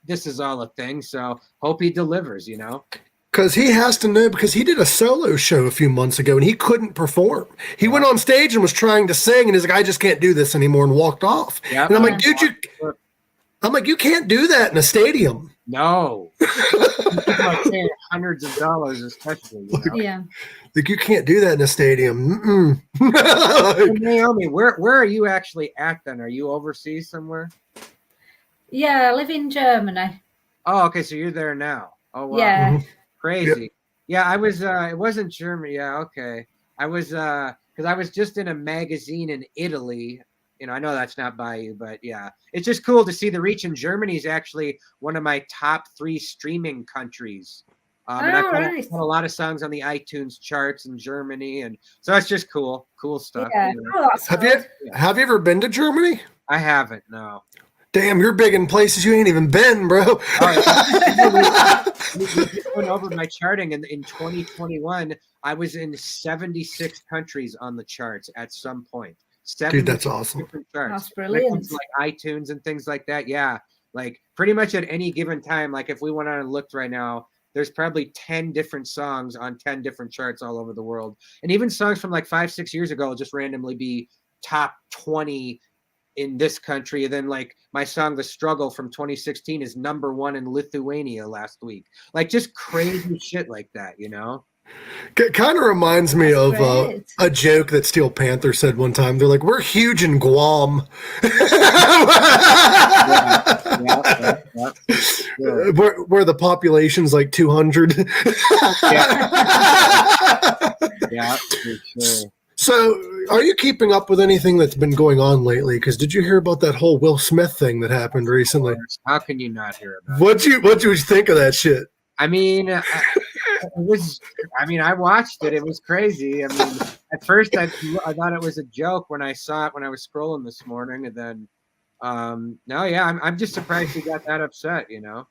this is all a thing. So hope he delivers, you know? Because he has to know, because he did a solo show a few months ago and he couldn't perform. He went on stage and was trying to sing and he's like, I just can't do this anymore, and walked off. And I'm like, dude, you can't do that in a stadium. No. Like paying hundreds of dollars especially. You know? Yeah. Like, you can't do that in a stadium. Noami, where are you actually at then? Are you overseas somewhere? Yeah, I live in Germany. Oh, okay, so you're there now. Oh, wow. Yeah. Mm-hmm. Crazy. Yep. Yeah, I was it wasn't Germany. Yeah, okay. I was because I was just in a magazine in Italy. You know, I know that's not by you, but yeah. It's just cool to see the reach. And Germany is actually one of my top 3 streaming countries. And I've got a lot of songs on the iTunes charts in Germany, and so that's just cool stuff. Yeah. You know? Oh, that's Have good. you ever been to Germany? I haven't, no. Damn, you're big in places you ain't even been, bro. We just went over my charting, and in 2021, I was in 76 countries on the charts at some point. Dude, that's awesome. Charts. That's brilliant. Like iTunes and things like that. Yeah, like pretty much at any given time, like if we went on and looked right now, there's probably 10 different songs on 10 different charts all over the world. And even songs from like 5-6 years ago will just randomly be top 20 in this country. And then like my song The Struggle from 2016 is #1 in Lithuania last week. Like just crazy shit like that, you know? It kind of reminds me of a joke that Steel Panther said one time. They're like, we're huge in Guam. Where the population's like 200. Yeah, for sure. So, are you keeping up with anything that's been going on lately? Because did you hear about that whole Will Smith thing that happened recently? How can you not hear about it? What'd you think of that shit? I mean, I watched it. It was crazy. I mean, at first I thought it was a joke when I saw it when I was scrolling this morning, and then, I'm just surprised he got that upset. You know.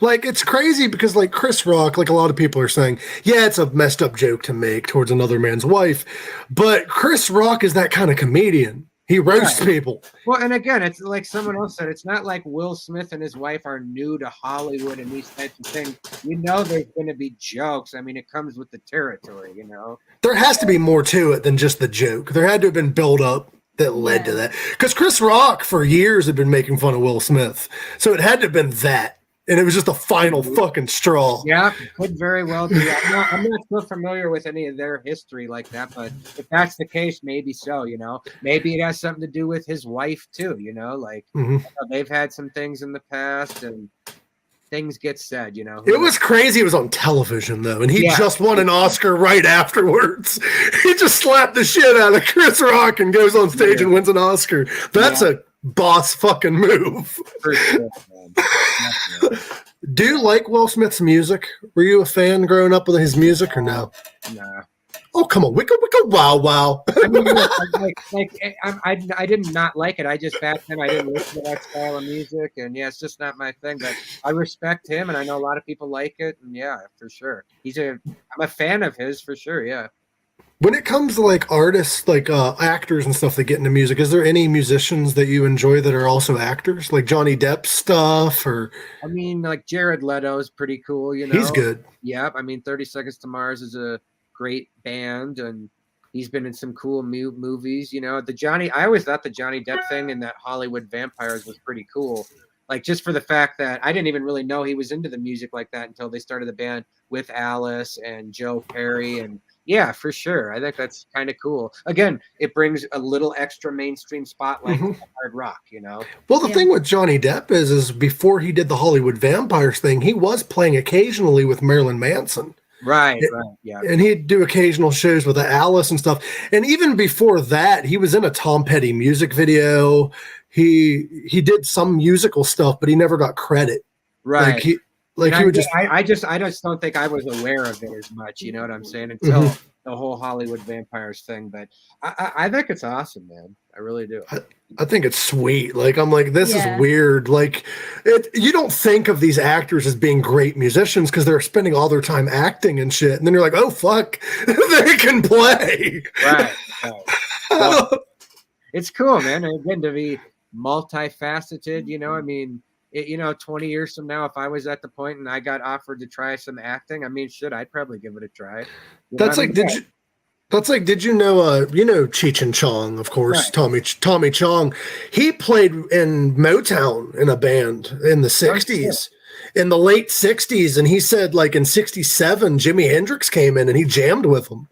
Like, it's crazy because, like, Chris Rock, like a lot of people are saying, yeah, it's a messed up joke to make towards another man's wife. But Chris Rock is that kind of comedian. He roasts people. Well, and again, it's like someone else said, it's not like Will Smith and his wife are new to Hollywood and these types of things. You know there's going to be jokes. I mean, it comes with the territory, you know? There has to be more to it than just the joke. There had to have been build up that led to that. Because Chris Rock, for years, had been making fun of Will Smith. So it had to have been that. And it was just the final fucking straw. Yeah, it could very well be. I'm not so familiar with any of their history like that, but if that's the case, maybe so, you know. Maybe it has something to do with his wife, too, you know. Like, they've had some things in the past, and things get said, you know. It was crazy. It was on television, though, and he just won an Oscar right afterwards. He just slapped the shit out of Chris Rock and goes on stage and wins an Oscar. That's a boss fucking move. For sure, man. Do you like Will Smith's music? Were you a fan growing up with his music or no? Nah. Oh, come on. Wicka, wicka, wow, wow. I mean, I did not like it. I just, back then, I didn't listen to that style of music. And, yeah, it's just not my thing. But I respect him, and I know a lot of people like it. And, yeah, for sure. I'm a fan of his, for sure, yeah. When it comes to, like, artists, like actors and stuff that get into music, is there any musicians that you enjoy that are also actors? Like Johnny Depp stuff? Or I mean, like, Jared Leto is pretty cool, you know? He's good. Yeah, I mean, 30 Seconds to Mars is a great band, and he's been in some cool movies, you know. I always thought the Johnny Depp thing in that Hollywood Vampires was pretty cool. Like, just for the fact that I didn't even really know he was into the music like that until they started the band with Alice and Joe Perry. And yeah, for sure. I think that's kind of cool. Again, it brings a little extra mainstream spotlight to hard rock, you know? Well, the thing with Johnny Depp is before he did the Hollywood Vampires thing, he was playing occasionally with Marilyn Manson. Right, yeah. And he'd do occasional shows with Alice and stuff. And even before that, he was in a Tom Petty music video. He did some musical stuff, but he never got credit. Right. I just don't think I was aware of it as much, you know what I'm saying? Until the whole Hollywood vampires thing. But I think it's awesome, man. I really do. I think it's sweet. Like, I'm like, this is weird. Like, you don't think of these actors as being great musicians because they're spending all their time acting and shit. And then you're like, oh, fuck, they can play. Right. Well, it's cool, man. And again, to be multifaceted, you know, I mean, 20 years from now, if I was at the point and I got offered to try some acting, I mean, shit, I'd probably give it a try. Did you know Cheech and Chong, of course, right. Tommy Chong. He played in Motown in a band in the 60s, in the late 60s. And he said, like, in 67, Jimi Hendrix came in and he jammed with him.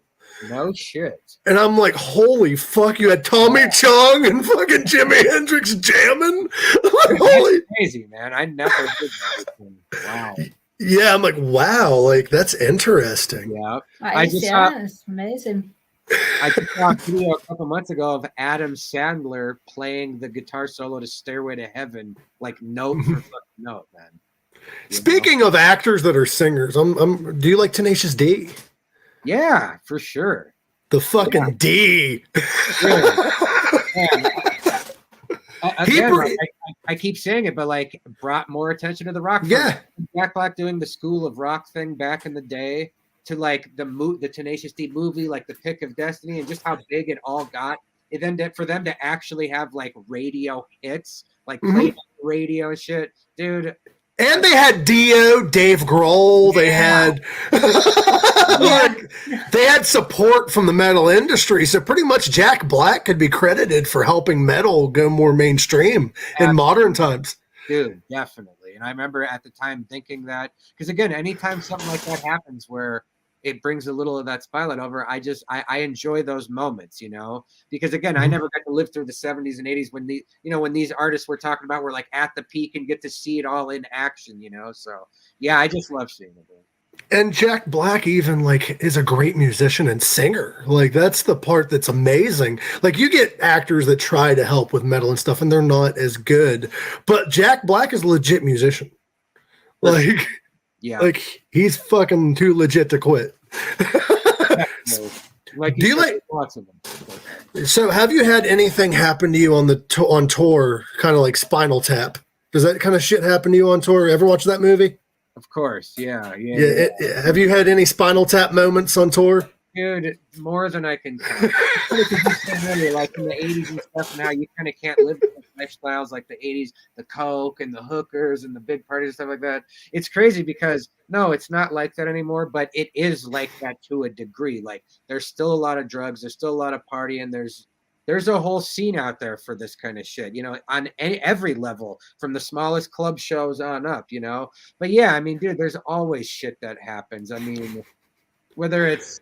No shit. And I'm like, holy fuck, you had Tommy Chong and fucking Jimi Hendrix jamming? Like, holy crazy, man. I never did that. Wow. Yeah, I'm like, wow, like, that's interesting. Yeah. It's amazing. I just saw a video a couple months ago of Adam Sandler playing the guitar solo to Stairway to Heaven, like note for fucking note, man. Speaking of actors that are singers, do you like Tenacious D? Yeah, for sure. The fucking D. I keep saying it, but like brought more attention to the rock. Yeah. Jack Black doing the School of Rock thing back in the day to like the Tenacious D movie, like The Pick of Destiny, and just how big it all got. And then for them to actually have like radio hits, like played on the radio and shit, dude. And they had Dio, Dave Grohl. They had they had support from the metal industry. So pretty much Jack Black could be credited for helping metal go more mainstream in modern times. Dude, definitely. And I remember at the time thinking that, because again, anytime something like that happens where it brings a little of that spotlight over, I enjoy those moments, you know, because again, I never got to live through the 70s and 80s when when these artists we're talking about were like at the peak and get to see it all in action, you know? So yeah, I just love seeing it. And Jack Black even like is a great musician and singer. Like that's the part that's amazing. Like you get actors that try to help with metal and stuff and they're not as good, but Jack Black is a legit musician. Like, yeah, like he's fucking too legit to quit. Like, do you like? So, have you had anything happen to you on on tour, kind of like Spinal Tap? Does that kind of shit happen to you on tour? Ever watch that movie? Of course, yeah. Have you had any Spinal Tap moments on tour? Dude, more than I can count. Like in the 80s and stuff now, you kind of can't live with lifestyles like the 80s, the coke and the hookers and the big parties and stuff like that. It's crazy because, no, it's not like that anymore, but it is like that to a degree. Like, there's still a lot of drugs, there's still a lot of partying, there's a whole scene out there for this kind of shit, you know, on every level, from the smallest club shows on up, you know? But yeah, I mean, dude, there's always shit that happens. I mean, whether it's...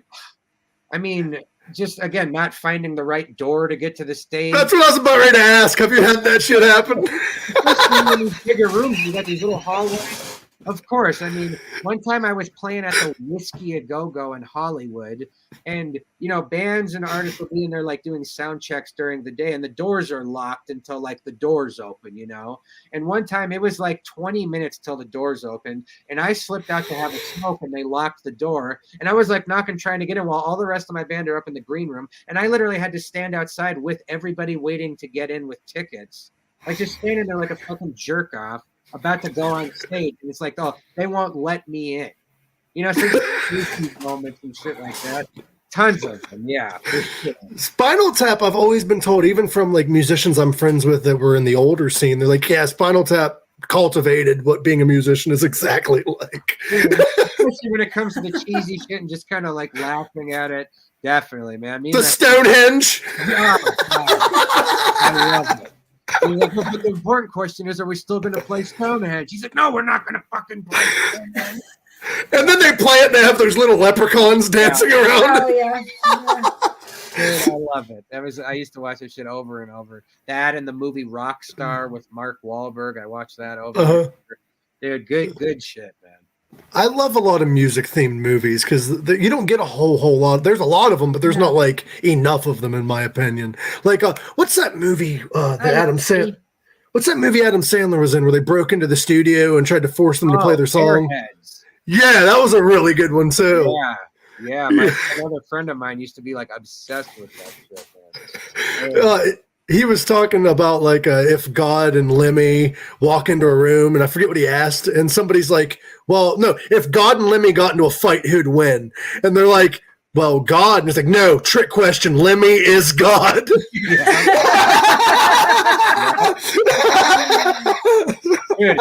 just again, not finding the right door to get to the stage. That's what I was about ready to ask. Have you had that shit happen? Especially in these bigger rooms, you got these little hallways. Of course. I mean, one time I was playing at the Whiskey A Go-Go in Hollywood, and, you know, bands and artists will be in there, like, doing sound checks during the day, and the doors are locked until, like, the doors open, you know? And one time it was, like, 20 minutes till the doors opened, and I slipped out to have a smoke, and they locked the door, and I was, like, knocking, trying to get in while all the rest of my band are up in the green room, and I literally had to stand outside with everybody waiting to get in with tickets. Like, just standing there like a fucking jerk-off, about to go on stage, and it's like, oh, they won't let me in. You know, so just moments and shit like that. Tons of them, yeah. Spinal Tap, I've always been told, even from like musicians I'm friends with that were in the older scene, they're like, yeah, Spinal Tap cultivated what being a musician is exactly like. Especially when it comes to the cheesy shit and just kind of like laughing at it. Definitely, man. The Stonehenge. Yeah, I love it. Like, but the important question is, are we still going to play Stonehenge? He's like, no, we're not going to fucking play Stonehenge. And then they play it and they have those little leprechauns dancing around. Oh, yeah. Dude, I love it. I used to watch that shit over and over. That and the movie Rockstar with Mark Wahlberg. I watched that over and over. Dude, good shit, man. I love a lot of music-themed movies because you don't get a whole lot. There's a lot of them, but there's not like enough of them, in my opinion. Like, what's that movie What's that movie Adam Sandler was in where they broke into the studio and tried to force them to play their song? Airheads. Yeah, that was a really good one too. Yeah, another friend of mine used to be like obsessed with that shit, man. He was talking about like if God and Lemmy walk into a room, and I forget what he asked, and somebody's like, well, no, if God and Lemmy got into a fight, who'd win? And they're like, well, God. And it's like, no, trick question. Lemmy is God. Dude,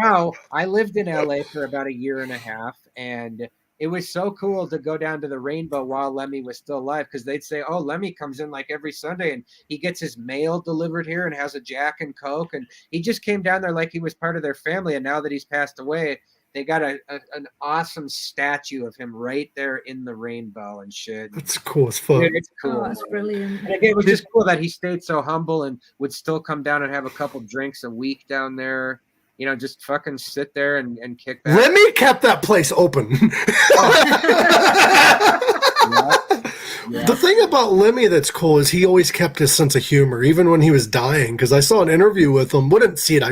now I lived in LA for about a year and a half, and it was so cool to go down to the Rainbow while Lemmy was still alive, because they'd say, oh, Lemmy comes in like every Sunday and he gets his mail delivered here and has a Jack and Coke, and he just came down there like he was part of their family. And now that he's passed away, they got an awesome statue of him right there in the Rainbow and shit. That's cool as fuck. Dude, it's cool. Oh, that's brilliant. And again, it was just cool that he stayed so humble and would still come down and have a couple drinks a week down there. You know, just fucking sit there and kick back. Lemmy kept that place open. Yeah. The thing about Lemmy that's cool is he always kept his sense of humor, even when he was dying. Because I saw an interview with him. Wouldn't see it.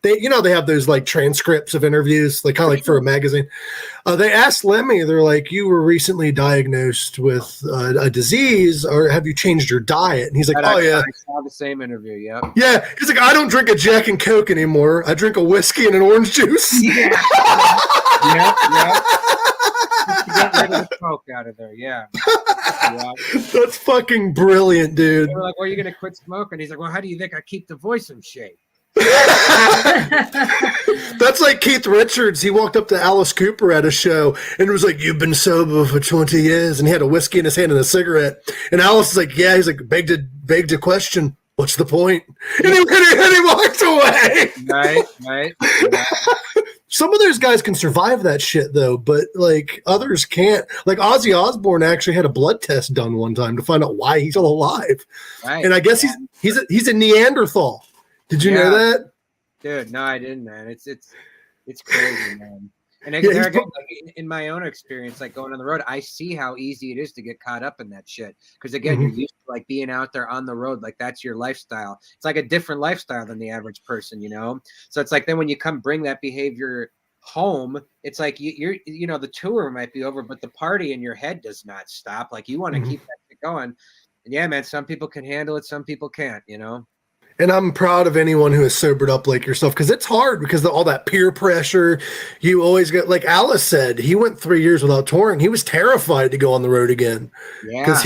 They have those like transcripts of interviews, like kind of like for a magazine. They asked Lemmy, they're like, "You were recently diagnosed with a disease, or have you changed your diet?" And he's like, "Oh yeah." I saw the same interview. Yeah. Yeah, he's like, "I don't drink a Jack and Coke anymore. I drink a whiskey and an orange juice." Yeah. Get rid of the Coke out of there. Yeah. That's fucking brilliant, dude. They were like, well, are you going to quit smoking? He's like, well, how do you think I keep the voice in shape? That's like Keith Richards. He walked up to Alice Cooper at a show and was like, "You've been sober for 20 years. And he had a whiskey in his hand and a cigarette. And Alice is like, "Yeah." He's like, beg to question, what's the point? And he walked away. Right. Yeah. Some of those guys can survive that shit though, but like others can't. Like Ozzy Osbourne actually had a blood test done one time to find out why he's still alive. Right. And I guess he's a Neanderthal. Did you know that? Dude, no, I didn't, man. It's crazy, man. And again, like, in my own experience, like going on the road, I see how easy it is to get caught up in that shit. Because again, you're used to like being out there on the road, like that's your lifestyle. It's like a different lifestyle than the average person, you know. So it's like then when you come bring that behavior home, it's like you're the tour might be over, but the party in your head does not stop. Like you want to keep that shit going. And yeah, man, some people can handle it, some people can't, you know. And I'm proud of anyone who has sobered up like yourself, because it's hard because of all that peer pressure. You always get, like Alice said, he went 3 years without touring. He was terrified to go on the road again. Yeah. Because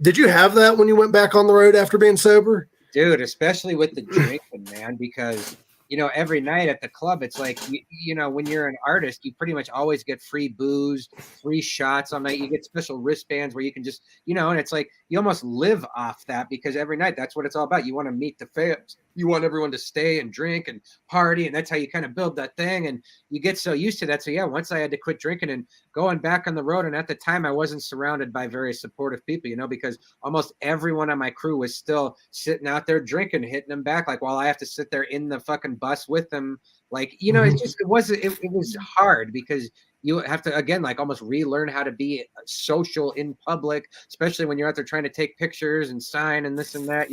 did you have that when you went back on the road after being sober? Dude, especially with the drinking, man, because every night at the club, it's like, when you're an artist, you pretty much always get free booze, free shots all night. You get special wristbands where you can just, and it's like you almost live off that, because every night that's what it's all about. You want to meet the fans. You want everyone to stay and drink and party. And that's how you kind of build that thing. And you get so used to that. So yeah, once I had to quit drinking and going back on the road. And at the time I wasn't surrounded by very supportive people, because almost everyone on my crew was still sitting out there drinking, hitting them back. Like while I have to sit there in the fucking bus with them. Like, it was hard because you have to, again, like almost relearn how to be social in public, especially when you're out there trying to take pictures and sign and this and that,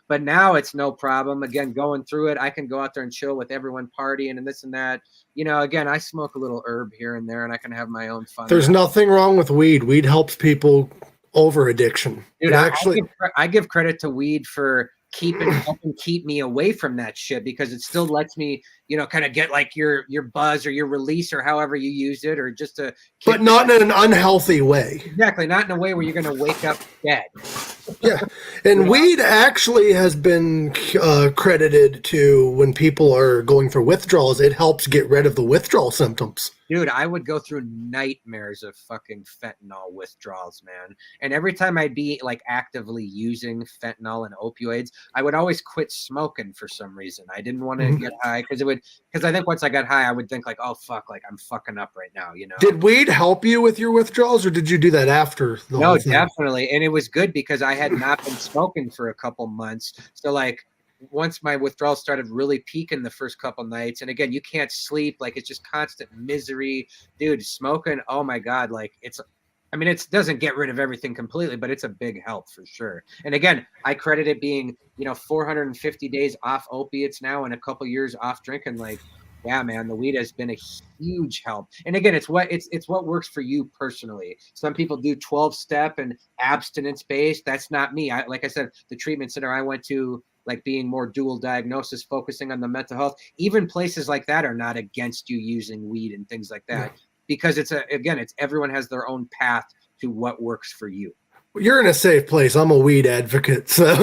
but now it's no problem. Again, going through it, I can go out there and chill with everyone partying and this and that. Again, I smoke a little herb here and there and I can have my own fun. There's nothing wrong with weed. Weed helps people over addiction. Dude, I give credit to weed for helping keep me away from that shit, because it still lets me, kind of get like your buzz or your release or however you use it, or just to. But not in an unhealthy way. Exactly, not in a way where you're going to wake up dead. Yeah, and weed actually has been credited to when people are going through withdrawals. It helps get rid of the withdrawal symptoms. Dude, I would go through nightmares of fucking fentanyl withdrawals, man. And every time I'd be like actively using fentanyl and opioids, I would always quit smoking for some reason. I didn't want to get high because I think once I got high, I would think like, oh fuck, like I'm fucking up right now, Did weed help you with your withdrawals, or did you do that after the whole thing? Definitely. And it was good because I had not been smoking for a couple months. So like, once my withdrawal started really peaking the first couple nights, and again, you can't sleep, like it's just constant misery, dude. Smoking, oh my god, like it doesn't get rid of everything completely, but it's a big help for sure. And again, I credit it being 450 days off opiates now and a couple years off drinking. Like Yeah, man, the weed has been a huge help. And again, it's what works for you personally. Some people do 12-step and abstinence based. That's not me. Like I said, the treatment center I went to, like being more dual diagnosis, focusing on the mental health, even places like that are not against you using weed and things like that. Because it's everyone has their own path to what works for you. You're in a safe place. I'm a weed advocate, so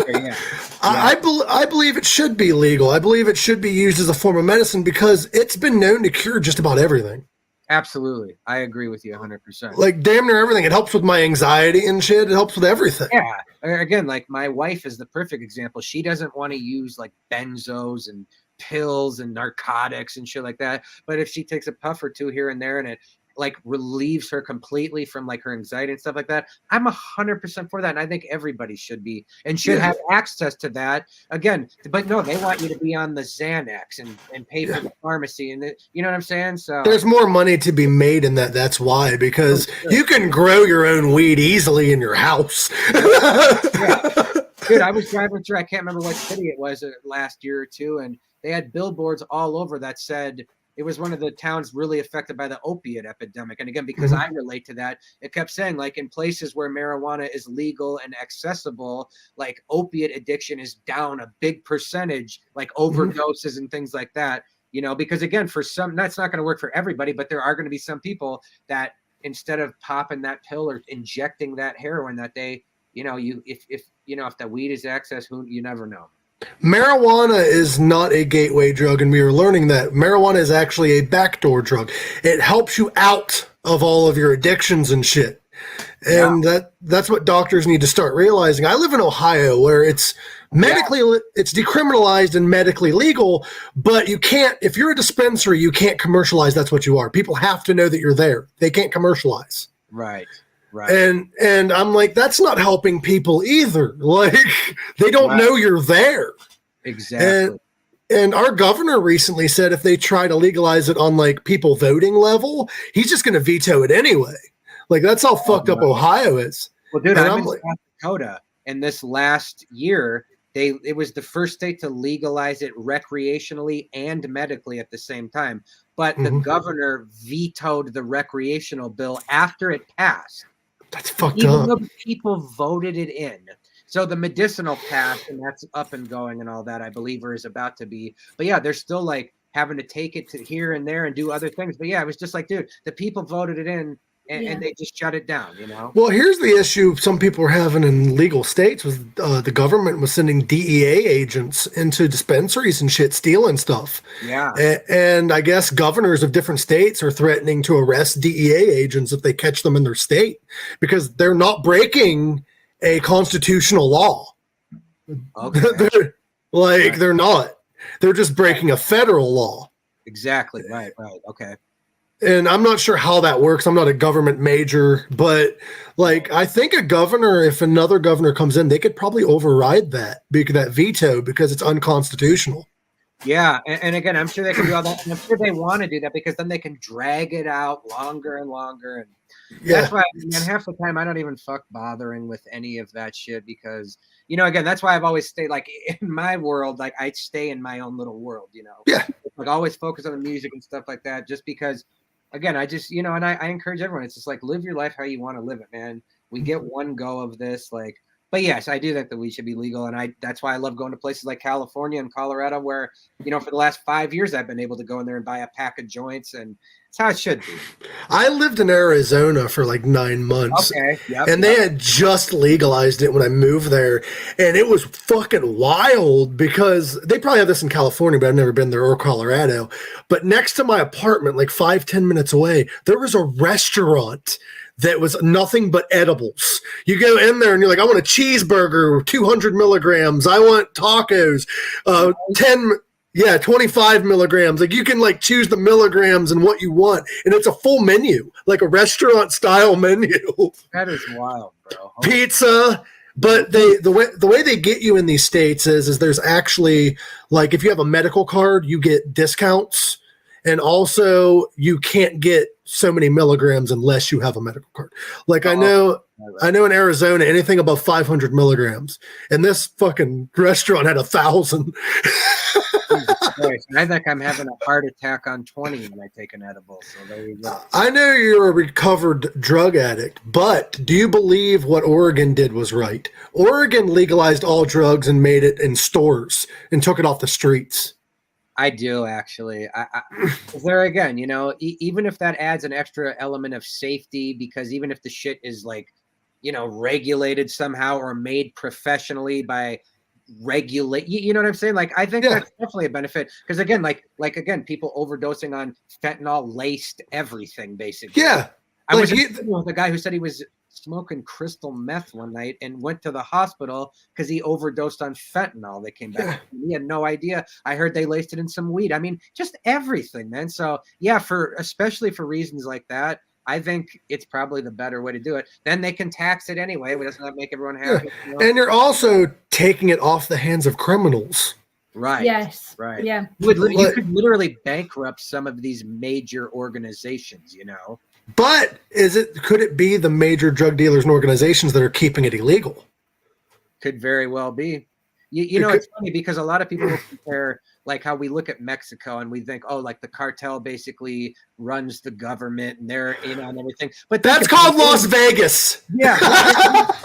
Yeah. I believe it should be legal. I believe it should be used as a form of medicine because it's been known to cure just about everything. Absolutely. I agree with you 100%. Like damn near everything. It helps with my anxiety and shit. It helps with everything. Yeah. Again, like my wife is the perfect example. She doesn't want to use like benzos and pills and narcotics and shit like that. But if she takes a puff or two here and there and it like relieves her completely from like her anxiety and stuff like that, I'm 100% for that. And I think everybody should be and should have access to that again. But no, they want you to be on the Xanax and pay for the pharmacy and you know what I'm saying? So there's more money to be made in that. That's why, because you can grow your own weed easily in your house. Dude, I was driving through, I can't remember what city it was last year or two. And they had billboards all over that said, it was one of the towns really affected by the opiate epidemic. And again, because I relate to that, it kept saying like in places where marijuana is legal and accessible, like opiate addiction is down a big percentage, like overdoses and things like that, you know, because again, for some, that's not going to work for everybody, but there are going to be some people that instead of popping that pill or injecting that heroin that they, you know, if the weed is access, you never know. Marijuana is not a gateway drug, and we are learning that marijuana is actually a backdoor drug. It helps you out of all of your addictions and shit. And that's what doctors need to start realizing. I live in Ohio where it's medically, it's decriminalized and medically legal, but you can't, if you're a dispensary, you can't commercialize. That's what you are. People have to know that you're there. They can't commercialize. Right. Right. And I'm like, that's not helping people either. Like they don't know you're there. Exactly. And our governor recently said if they try to legalize it on like people voting level, he's just going to veto it anyway. Like that's how fucked up Ohio is. Well, dude, I'm in South Dakota, and this last year it was the first state to legalize it recreationally and medically at the same time. But the governor vetoed the recreational bill after it passed. That's fucked Even up. though people voted it in. So the medicinal passed, and that's up and going and all that, I believe, or is about to be. But yeah, they're still like having to take it to here and there and do other things. But yeah, it was just like, dude, the people voted it in and they just shut it down, you know? Well, here's the issue some people are having in legal states was the government was sending DEA agents into dispensaries and shit, stealing stuff. Yeah. And I guess governors of different states are threatening to arrest DEA agents if they catch them in their state because they're not breaking a constitutional law. Okay. They're not. They're just breaking a federal law. Exactly. Right. Okay. And I'm not sure how that works. I'm not a government major, but like I think a governor, if another governor comes in, they could probably override that veto because it's unconstitutional. Yeah, and again, I'm sure they can do all that. And I'm sure they want to do that because then they can drag it out longer and longer. And that's why, man, half the time I don't even fuck bothering with any of that shit because, you know, again, that's why I've always stayed like in my world, like I stay in my own little world, you know. Yeah. Like always focus on the music and stuff like that, just because. Again, I just, you know, and I encourage everyone. It's just like live your life how you want to live it, man. We get one go of this, like, but yes, I do think that we should be legal, and that's why I love going to places like California and Colorado, where, you know, for the last 5 years I've been able to go in there and buy a pack of joints, and it's how it should be. I lived in Arizona for like 9 months, and they had just legalized it when I moved there, and it was fucking wild because they probably have this in California, but I've never been there or Colorado. But next to my apartment, like 5-10 minutes away, there was a restaurant that was nothing but edibles. You go in there and you're like, I want a cheeseburger, 200 milligrams. I want tacos, 25 milligrams. Like you can like choose the milligrams and what you want. And it's a full menu, like a restaurant style menu. That is wild, bro. Pizza. But the way they get you in these states is there's actually like, if you have a medical card, you get discounts. And also you can't get so many milligrams unless you have a medical card. Like I know in Arizona, anything above 500 milligrams, and this fucking restaurant had 1,000. Jesus Christ. I think I'm having a heart attack on 20 when I take an edible. So there you go. I know you're a recovered drug addict, but do you believe what Oregon did was right? Oregon legalized all drugs and made it in stores and took it off the streets. I do, actually. There again, even if that adds an extra element of safety, because even if the shit is like, regulated somehow or made professionally by regulate, you know what I'm saying? Like, I think that's definitely a benefit, because again, like again, people overdosing on fentanyl laced everything, basically. Yeah. I was with a guy who said he was smoking crystal meth one night and went to the hospital because he overdosed on fentanyl. They came back. He had no idea. I heard they laced it in some weed. I mean, just everything, man. So yeah, especially for reasons like that, I think it's probably the better way to do it. Then they can tax it anyway. Doesn't that make everyone happy? And you're also taking it off the hands of criminals. Right. Yes. Right. Yeah. You could literally bankrupt some of these major organizations, But could it be the major drug dealers and organizations that are keeping it illegal? Could very well be. It's funny because a lot of people will compare like how we look at Mexico and we think, oh, like the cartel basically runs the government and they're in on everything. But that's called Las Vegas. Yeah.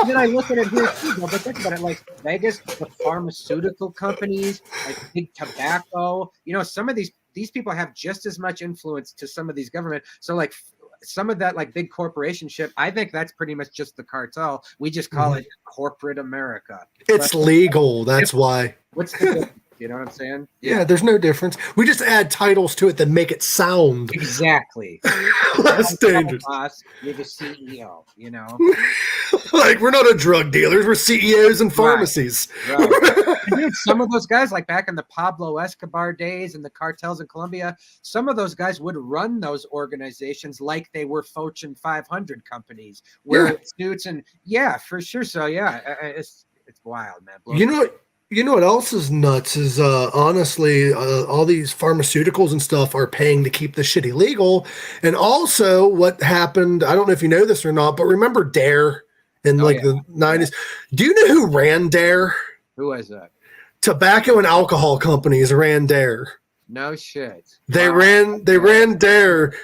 Then I look at it here too, but think about it, like Vegas, the pharmaceutical companies, like big tobacco, some of these people have just as much influence to some of these government. So like some of that like big corporation shit, I think that's pretty much just the cartel. We just call it corporate America. It's legal. That's why. What's the difference? You know what I'm saying? Yeah, there's no difference. We just add titles to it that make it sound exactly less dangerous. You're the CEO, Like, we're not a drug dealers, we're CEOs and pharmacies. Right. Dude, some of those guys, like back in the Pablo Escobar days and the cartels in Colombia, some of those guys would run those organizations like they were Fortune 500 companies, wearing suits and for sure. So it's wild, man. You know what else is nuts is honestly all these pharmaceuticals and stuff are paying to keep this shit illegal. And also what happened, I don't know if you know this or not, but remember DARE in the 90s? Do you know who ran DARE? Who was that? Tobacco and alcohol companies ran DARE. No shit. They ran DARE.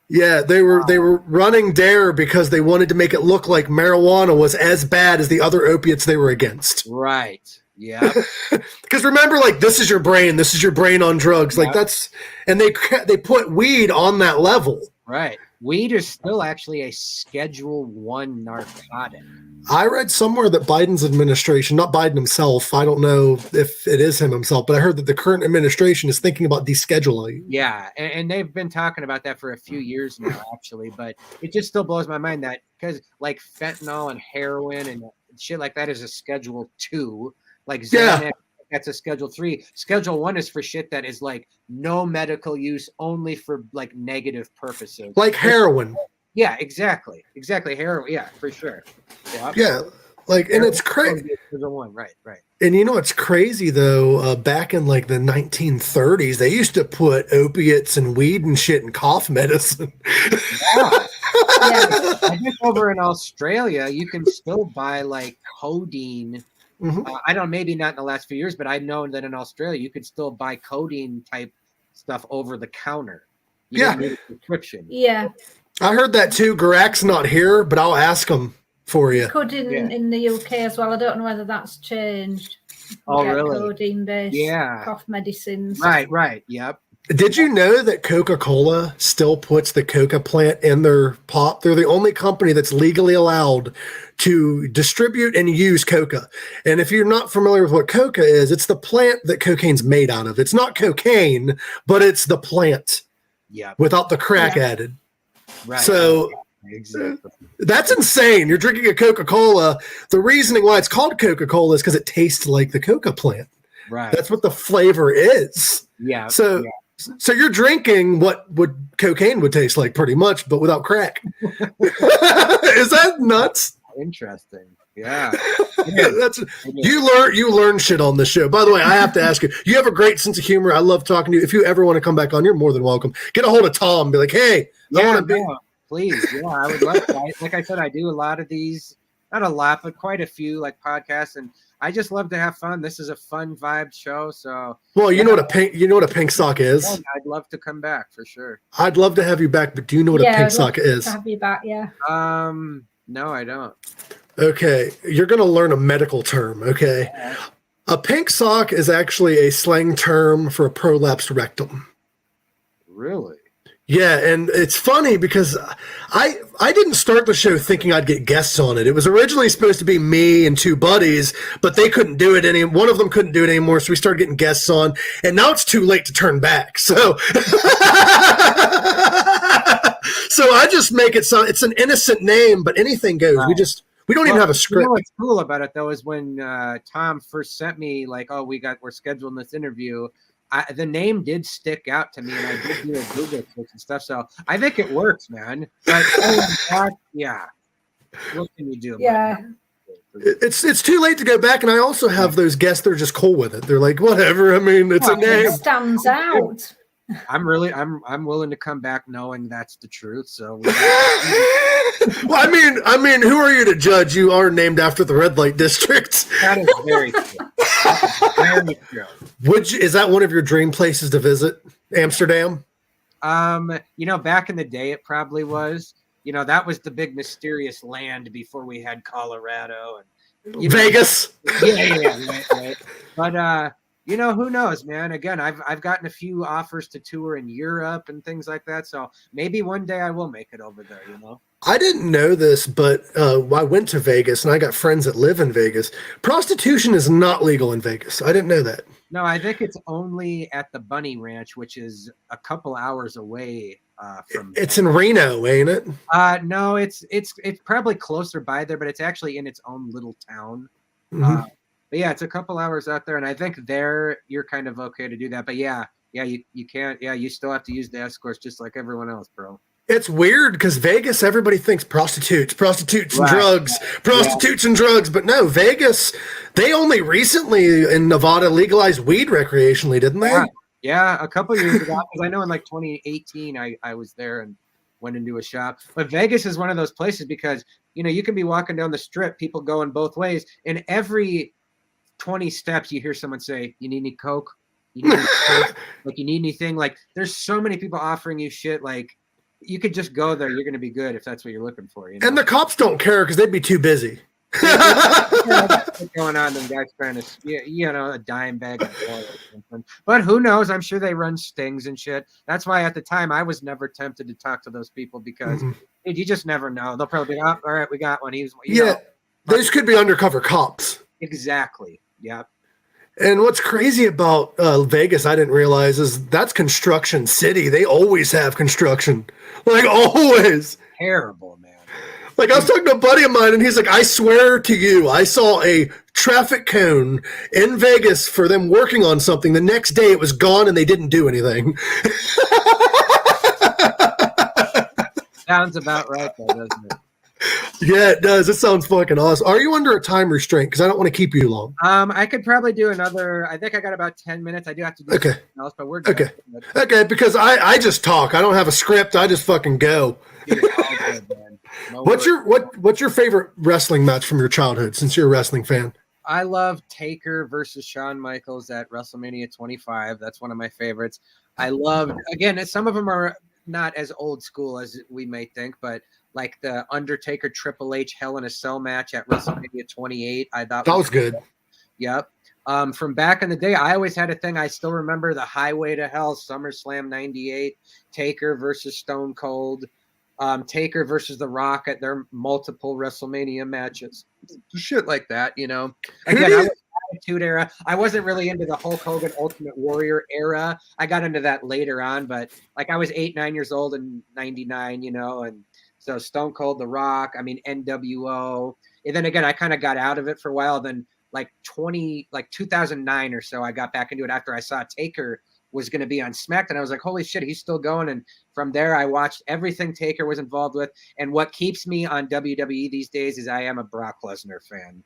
Yeah, they were running DARE because they wanted to make it look like marijuana was as bad as the other opiates they were against. Right. Yeah. Because remember, like, this is your brain on drugs. Like and they put weed on that level. Right. Weed is still actually a Schedule I narcotic. I read somewhere that Biden's administration, not Biden himself, I don't know if it is him himself, but I heard that the current administration is thinking about descheduling. Yeah, and they've been talking about that for a few years now, actually, but it just still blows my mind that because like fentanyl and heroin and shit like that is a Schedule II, like Xanax, that's a Schedule III. Schedule I is for shit that is like no medical use, only for like negative purposes. Like heroin. Yeah, exactly. Heroin, yeah, for sure. Yeah, like, and it's crazy. Right. And you know what's crazy though? Back in like the 1930s, they used to put opiates and weed and shit in cough medicine. Yeah. I think over in Australia, you can still buy like codeine. Mm-hmm. I don't, maybe not in the last few years, but I know that in Australia, you could still buy codeine type stuff over the counter. You don't need a prescription. Yeah. I heard that too. Gorak's not here, but I'll ask him for you. Could in the UK as well. I don't know whether that's changed. Oh, really? Codeine-based cough medicines. Right. Yep. Did you know that Coca-Cola still puts the coca plant in their pop? They're the only company that's legally allowed to distribute and use coca. And if you're not familiar with what coca is, it's the plant that cocaine's made out of. It's not cocaine, but it's the plant without the crack added. Right. So exactly. That's insane. You're drinking a Coca-Cola. The reasoning why it's called Coca-Cola is because it tastes like the coca plant. Right. That's what the flavor is. Yeah. So you're drinking what cocaine would taste like pretty much, but without crack. Is that nuts? Interesting. Yeah. You learn shit on this show. By the way, I have to ask you, you have a great sense of humor. I love talking to you. If you ever want to come back on, you're more than welcome. Get a hold of Tom and be like, hey, I want to be. Please. Yeah, I would love to. Like I said, I do a lot of these not a lot, but quite a few like podcasts, and I just love to have fun. This is a fun vibe show. So well, you know what a pink sock is? I'd love to come back for sure. I'd love to have you back, but do you know what a pink sock is? To have you back, yeah. No, I don't. Okay, you're going to learn a medical term, okay? A pink sock is actually a slang term for a prolapsed rectum. Really? Yeah, and it's funny because I didn't start the show thinking I'd get guests on it. It was originally supposed to be me and two buddies, but they couldn't do it one of them couldn't do it anymore, so we started getting guests on, and now it's too late to turn back. So so I just make it sound it's an innocent name, but anything goes. Right. We don't even have a script. You know what's cool about it though is when Tom first sent me like, oh, we're scheduling this interview. The name did stick out to me, and I did do a Google search and stuff. So I think it works, man. But yeah, what can you do? Yeah, it's too late to go back. And I also have those guests that are just cool with it. They're like, whatever. I mean, it's a name. It stands out. I'm willing to come back knowing that's the truth. So. Well, I mean, who are you to judge? You are named after the red light district. That is very true. Very true. Is that one of your dream places to visit? Amsterdam? Back in the day, it probably was. That was the big mysterious land before we had Colorado and Vegas. Yeah, right. But who knows, man? Again, I've gotten a few offers to tour in Europe and things like that. So maybe one day I will make it over there. I didn't know this, but I went to Vegas and I got friends that live in Vegas. Prostitution is not legal in Vegas. I didn't know that. No, I think it's only at the Bunny Ranch, which is a couple hours away from. It's in Reno, ain't it? No, it's probably closer by there, but it's actually in its own little town. Mm-hmm. But yeah, it's a couple hours out there, and I think there you're kind of okay to do that. But yeah, you can't. Yeah, you still have to use the escorts just like everyone else, bro. It's weird because Vegas, everybody thinks prostitutes and drugs, and drugs. But no, Vegas, they only recently in Nevada legalized weed recreationally, didn't they? Yeah, a couple years ago. Because I know in like 2018, I was there and went into a shop. But Vegas is one of those places because, you can be walking down the strip, people going both ways. And every 20 steps, you hear someone say, you need any Coke? You need any Coke? Like, you need anything? Like, there's so many people offering you shit. Like, you could just go there. You're going to be good if that's what you're looking for. And the cops don't care because they'd be too busy. What's going on? Them guys trying to, a dime bag of oil or something. But who knows? I'm sure they run stings and shit. That's why at the time I was never tempted to talk to those people because dude, you just never know. They'll probably be, oh, all right, we got one. Those could be undercover cops. Exactly. Yeah. And what's crazy about Vegas, I didn't realize, is that's construction city. They always have construction. Like, always. Terrible, man. Like, I was talking to a buddy of mine, and he's like, I swear to you, I saw a traffic cone in Vegas for them working on something. The next day, it was gone, and they didn't do anything. Sounds about right, though, doesn't it? Yeah, it does. It sounds fucking awesome. Are you under a time restraint? Because I don't want to keep you long. I could probably do another. I think I got about 10 minutes. I do have to do something else, but we're good. Okay, because I just talk. I don't have a script. I just fucking go. Dude, all good, man. What's your favorite wrestling match from your childhood? Since you're a wrestling fan, I love Taker versus Shawn Michaels at WrestleMania 25. That's one of my favorites. I love some of them are not as old school as we may think, but like the Undertaker Triple H Hell in a Cell match at WrestleMania 28. I thought that was good. Yep. From back in the day, I always had a thing. I still remember the Highway to Hell, SummerSlam 98, Taker versus Stone Cold, Taker versus The Rock at their multiple WrestleMania matches. Shit like that, Again, I was Attitude Era. I wasn't really into the Hulk Hogan Ultimate Warrior era. I got into that later on, but like I was 8-9 years old in 99, and so Stone Cold, The Rock, NWO. And then again, I kind of got out of it for a while. Then like 2009 or so, I got back into it after I saw Taker was going to be on SmackDown. I was like, holy shit, he's still going. And from there, I watched everything Taker was involved with. And what keeps me on WWE these days is I am a Brock Lesnar fan.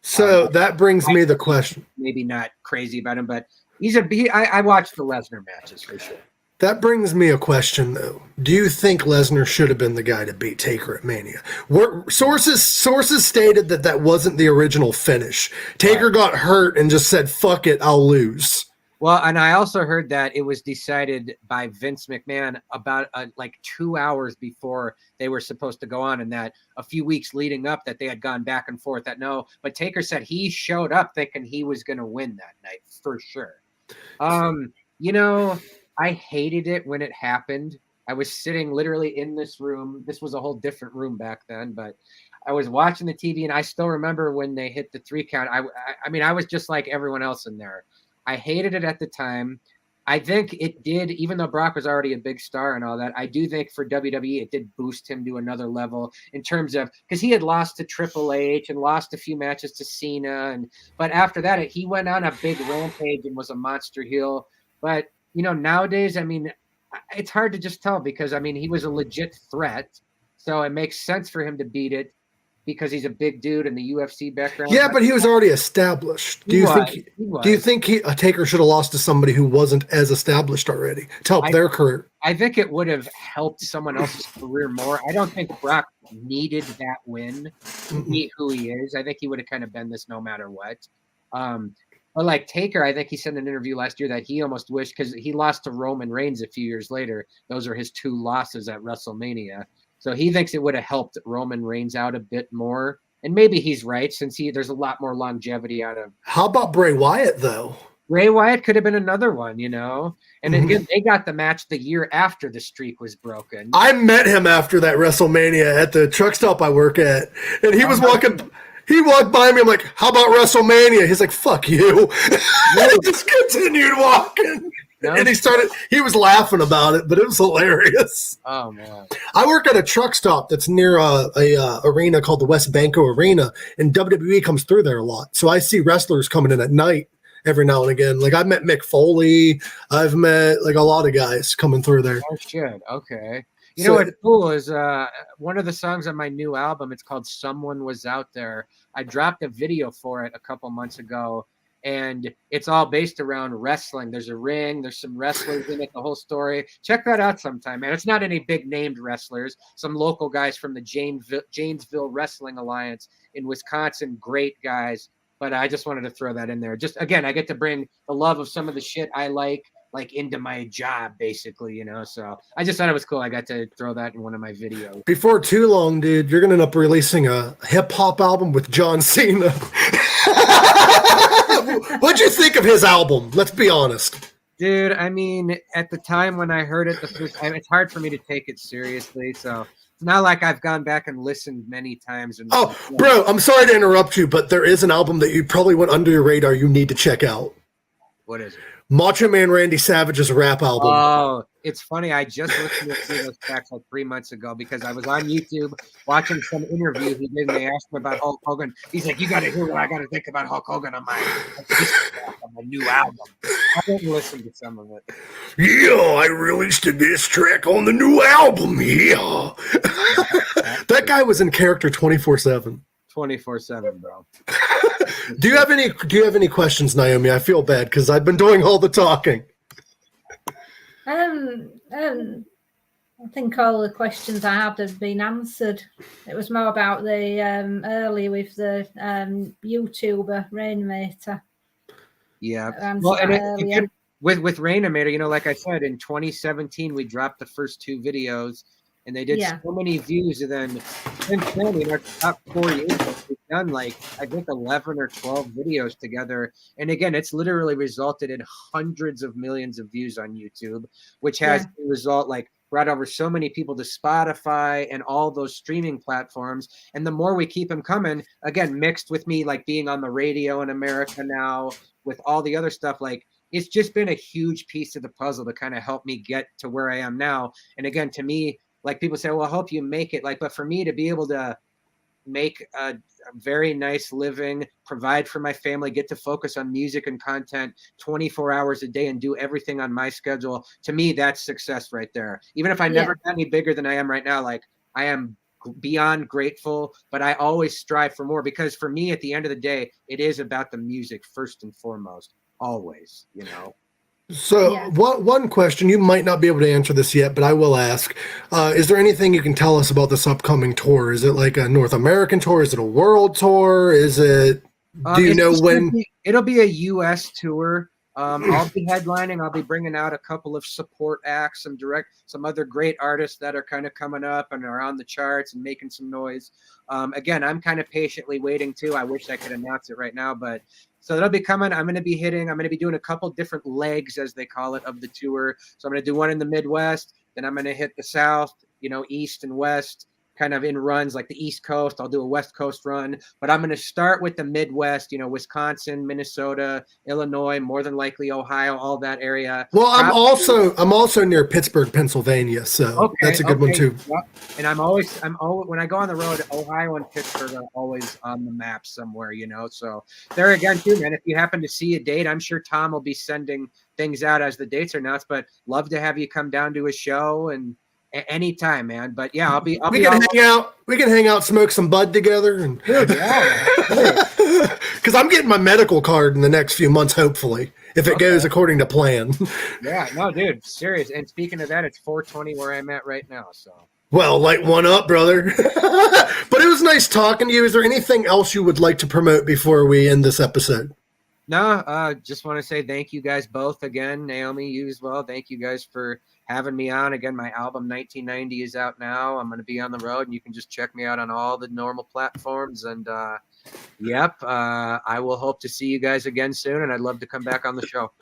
So that brings me the question. Maybe not crazy about him, but I watched the Lesnar matches for sure. That brings me a question, though. Do you think Lesnar should have been the guy to beat Taker at Mania? Sources stated that wasn't the original finish. Taker got hurt and just said, fuck it, I'll lose. Well, and I also heard that it was decided by Vince McMahon about like 2 hours before they were supposed to go on, and that a few weeks leading up that they had gone back and forth. That no, but Taker said he showed up thinking he was going to win that night for sure. You know, I hated it when it happened. I was sitting literally in this room. This was a whole different room back then, but I was watching the TV, and I still remember when they hit the 3 count. I mean, I was just like everyone else in there. I hated it at the time. I think it did, even though Brock was already a big star and all that, I do think for WWE, it did boost him to another level in terms of, because he had lost to Triple H and lost a few matches to Cena. But after that, he went on a big rampage and was a monster heel. But, you know, nowadays, I mean, it's hard to just tell because, I mean, he was a legit threat. So it makes sense for him to beat it, because he's a big dude in the UFC background. Yeah, but he was already established. Do you think a Taker should have lost to somebody who wasn't as established already to help their career? I think it would have helped someone else's career more. I don't think Brock needed that win to be who he is. I think he would have kind of been this no matter what. But like Taker, I think he said in an interview last year that he almost wished, because he lost to Roman Reigns a few years later. Those are his 2 losses at WrestleMania. So he thinks it would have helped Roman Reigns out a bit more. And maybe he's right, since there's a lot more longevity out of. How about Bray Wyatt, though? Bray Wyatt could have been another one, you know? And again, they got the match the year after the streak was broken. I met him after that WrestleMania at the truck stop I work at. And he was walking. He walked by me. I'm like, how about WrestleMania? He's like, fuck you. And he just continued walking. No. And he was laughing about it, but it was hilarious. Oh, man. I work at a truck stop that's near a arena called the West Banco Arena, and WWE comes through there a lot. So I see wrestlers coming in at night every now and again. Like, I've met Mick Foley. I've met, like, a lot of guys coming through there. Oh, shit. Okay. You know what's cool is one of the songs on my new album, it's called Someone Was Out There. I dropped a video for it a couple months ago. And it's all based around wrestling. There's a ring. There's some wrestlers in it, the whole story. Check that out sometime, man. It's not any big named wrestlers. Some local guys from the Janesville Wrestling Alliance in Wisconsin. Great guys. But I just wanted to throw that in there. Just, again, I get to bring the love of some of the shit I like into my job, basically, you know? So I just thought it was cool. I got to throw that in one of my videos. Before too long, dude, you're going to end up releasing a hip-hop album with John Cena. What'd you think of his album? Let's be honest. Dude, I mean, at the time when I heard it the first time, it's hard for me to take it seriously. So it's not like I've gone back and listened many times. Bro, I'm sorry to interrupt you, but there is an album that you probably went under your radar you need to check out. What is it? Macho Man Randy Savage's rap album. Oh, it's funny. I just listened to those tracks like 3 months ago because I was on YouTube watching some interview he did, and they asked him about Hulk Hogan. He's like, "You got to hear what I got to think about Hulk Hogan on my new album." I didn't listen to some of it. Yeah, I released a diss track on the new album. Yeah, that guy was in character 24/7. 24/7, bro. Do you have any questions, Noami? I feel bad because I've been doing all the talking. I think all the questions I had have been answered. It was more about the earlier with the YouTuber Rainmaker. Yeah. Well, and with Rainmaker, you know, like I said, in 2017 we dropped the first 2 videos. And they did so many views, and then since then, in our top 4 years, we've done like I think 11 or 12 videos together. And again, it's literally resulted in hundreds of millions of views on YouTube, which has brought over so many people to Spotify and all those streaming platforms. And the more we keep them coming, again, mixed with me like being on the radio in America now, with all the other stuff, like it's just been a huge piece of the puzzle to kind of help me get to where I am now. And again, to me, like people say, well, I hope you make it. But for me to be able to make a very nice living, provide for my family, get to focus on music and content 24 hours a day and do everything on my schedule, to me, that's success right there. Even if I never got any bigger than I am right now, like I am beyond grateful, but I always strive for more, because for me, at the end of the day, it is about the music first and foremost, always, you know? So one question, you might not be able to answer this yet, but I will ask. Is there anything you can tell us about this upcoming tour? Is it like a North American tour? Is it a world tour? Is it, do you know when? It'll be a U.S. tour. I'll be headlining. I'll be bringing out a couple of support acts, some other great artists that are kind of coming up and are on the charts and making some noise. Again, I'm kind of patiently waiting too. I wish I could announce it right now, but so that'll be coming. I'm going to be doing a couple different legs, as they call it, of the tour. So I'm going to do one in the Midwest, then I'm going to hit the South, East and West, kind of in runs like the East Coast. I'll do a West Coast run, but I'm going to start with the Midwest, Wisconsin, Minnesota, Illinois, more than likely Ohio, all that area. Well, I'm also near Pittsburgh, Pennsylvania, so that's a good one too. Yep. And I'm always when I go on the road, Ohio and Pittsburgh are always on the map somewhere, So there again too, man, if you happen to see a date, I'm sure Tom will be sending things out as the dates are announced, but love to have you come down to a show and anytime, man. But yeah, we can hang out, smoke some bud together, and because I'm getting my medical card in the next few months, hopefully, if it goes according to plan. Yeah, no, dude, serious. And speaking of that, it's 4:20 where I'm at right now. So, well, light one up, brother. But it was nice talking to you. Is there anything else you would like to promote before we end this episode? No, just want to say thank you guys both again. Noami, you as well. Thank you guys for having me on. Again, my album 1990 is out now. I'm going to be on the road, and you can just check me out on all the normal platforms. And I will hope to see you guys again soon, and I'd love to come back on the show.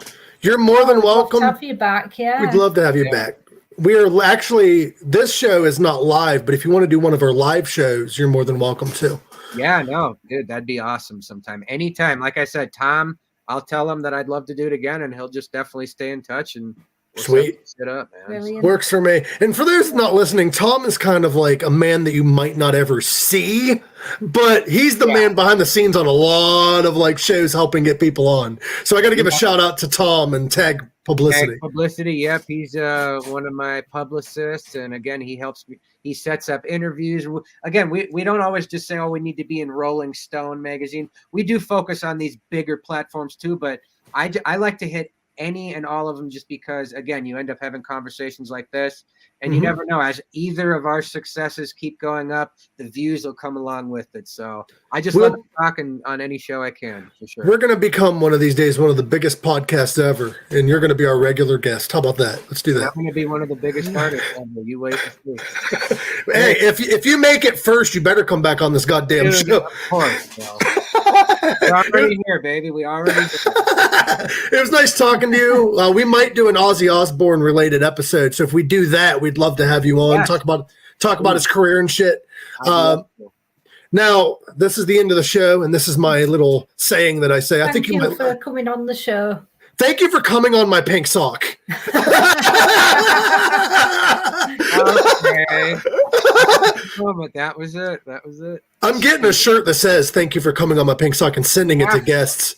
You're more than welcome. We'd love to have you back, yeah. We'd love to have you back. We are actually, this show is not live, but if you want to do one of our live shows, you're more than welcome to. Yeah, no, dude, that'd be awesome sometime. Anytime. Like I said, Tom, I'll tell him that I'd love to do it again, and he'll just definitely stay in touch, and sweet. Set up, man. Brilliant. Works for me. And for those not listening, Tom is kind of like a man that you might not ever see, but he's the man behind the scenes on a lot of like shows helping get people on. So I got to give a shout out to Tom and tag publicity. Publicity, yep. He's one of my publicists, and again, he helps me. He sets up interviews. Again, we don't always just say, we need to be in Rolling Stone magazine. We do focus on these bigger platforms too, but I like to hit any and all of them, just because, again, you end up having conversations like this, and you never know, as either of our successes keep going up, the views will come along with it. So I just love talking on any show I can, for sure. We're going to become one of these days one of the biggest podcasts ever, and you're going to be our regular guest. How about that? Let's do that. I'm going to be one of the biggest artists ever. You wait and see. Hey, if you make it first, you better come back on this goddamn show. Of course, bro. We're already here, baby. We already here. It was nice talking to you. We might do an Ozzy Osbourne related episode. So if we do that, we'd love to have you on, talk about his career and shit. Now, this is the end of the show, and this is my little saying that I say. Thank you for coming on the show. Thank you for coming on my pink sock. Okay. Oh, but that was it. I'm getting a shirt that says "Thank you for coming on my pink sock" and sending it to guests.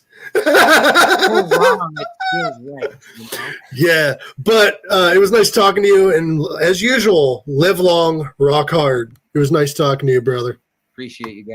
Yeah, but it was nice talking to you, and as usual, live long, rock hard. It was nice talking to you, brother. Appreciate you guys.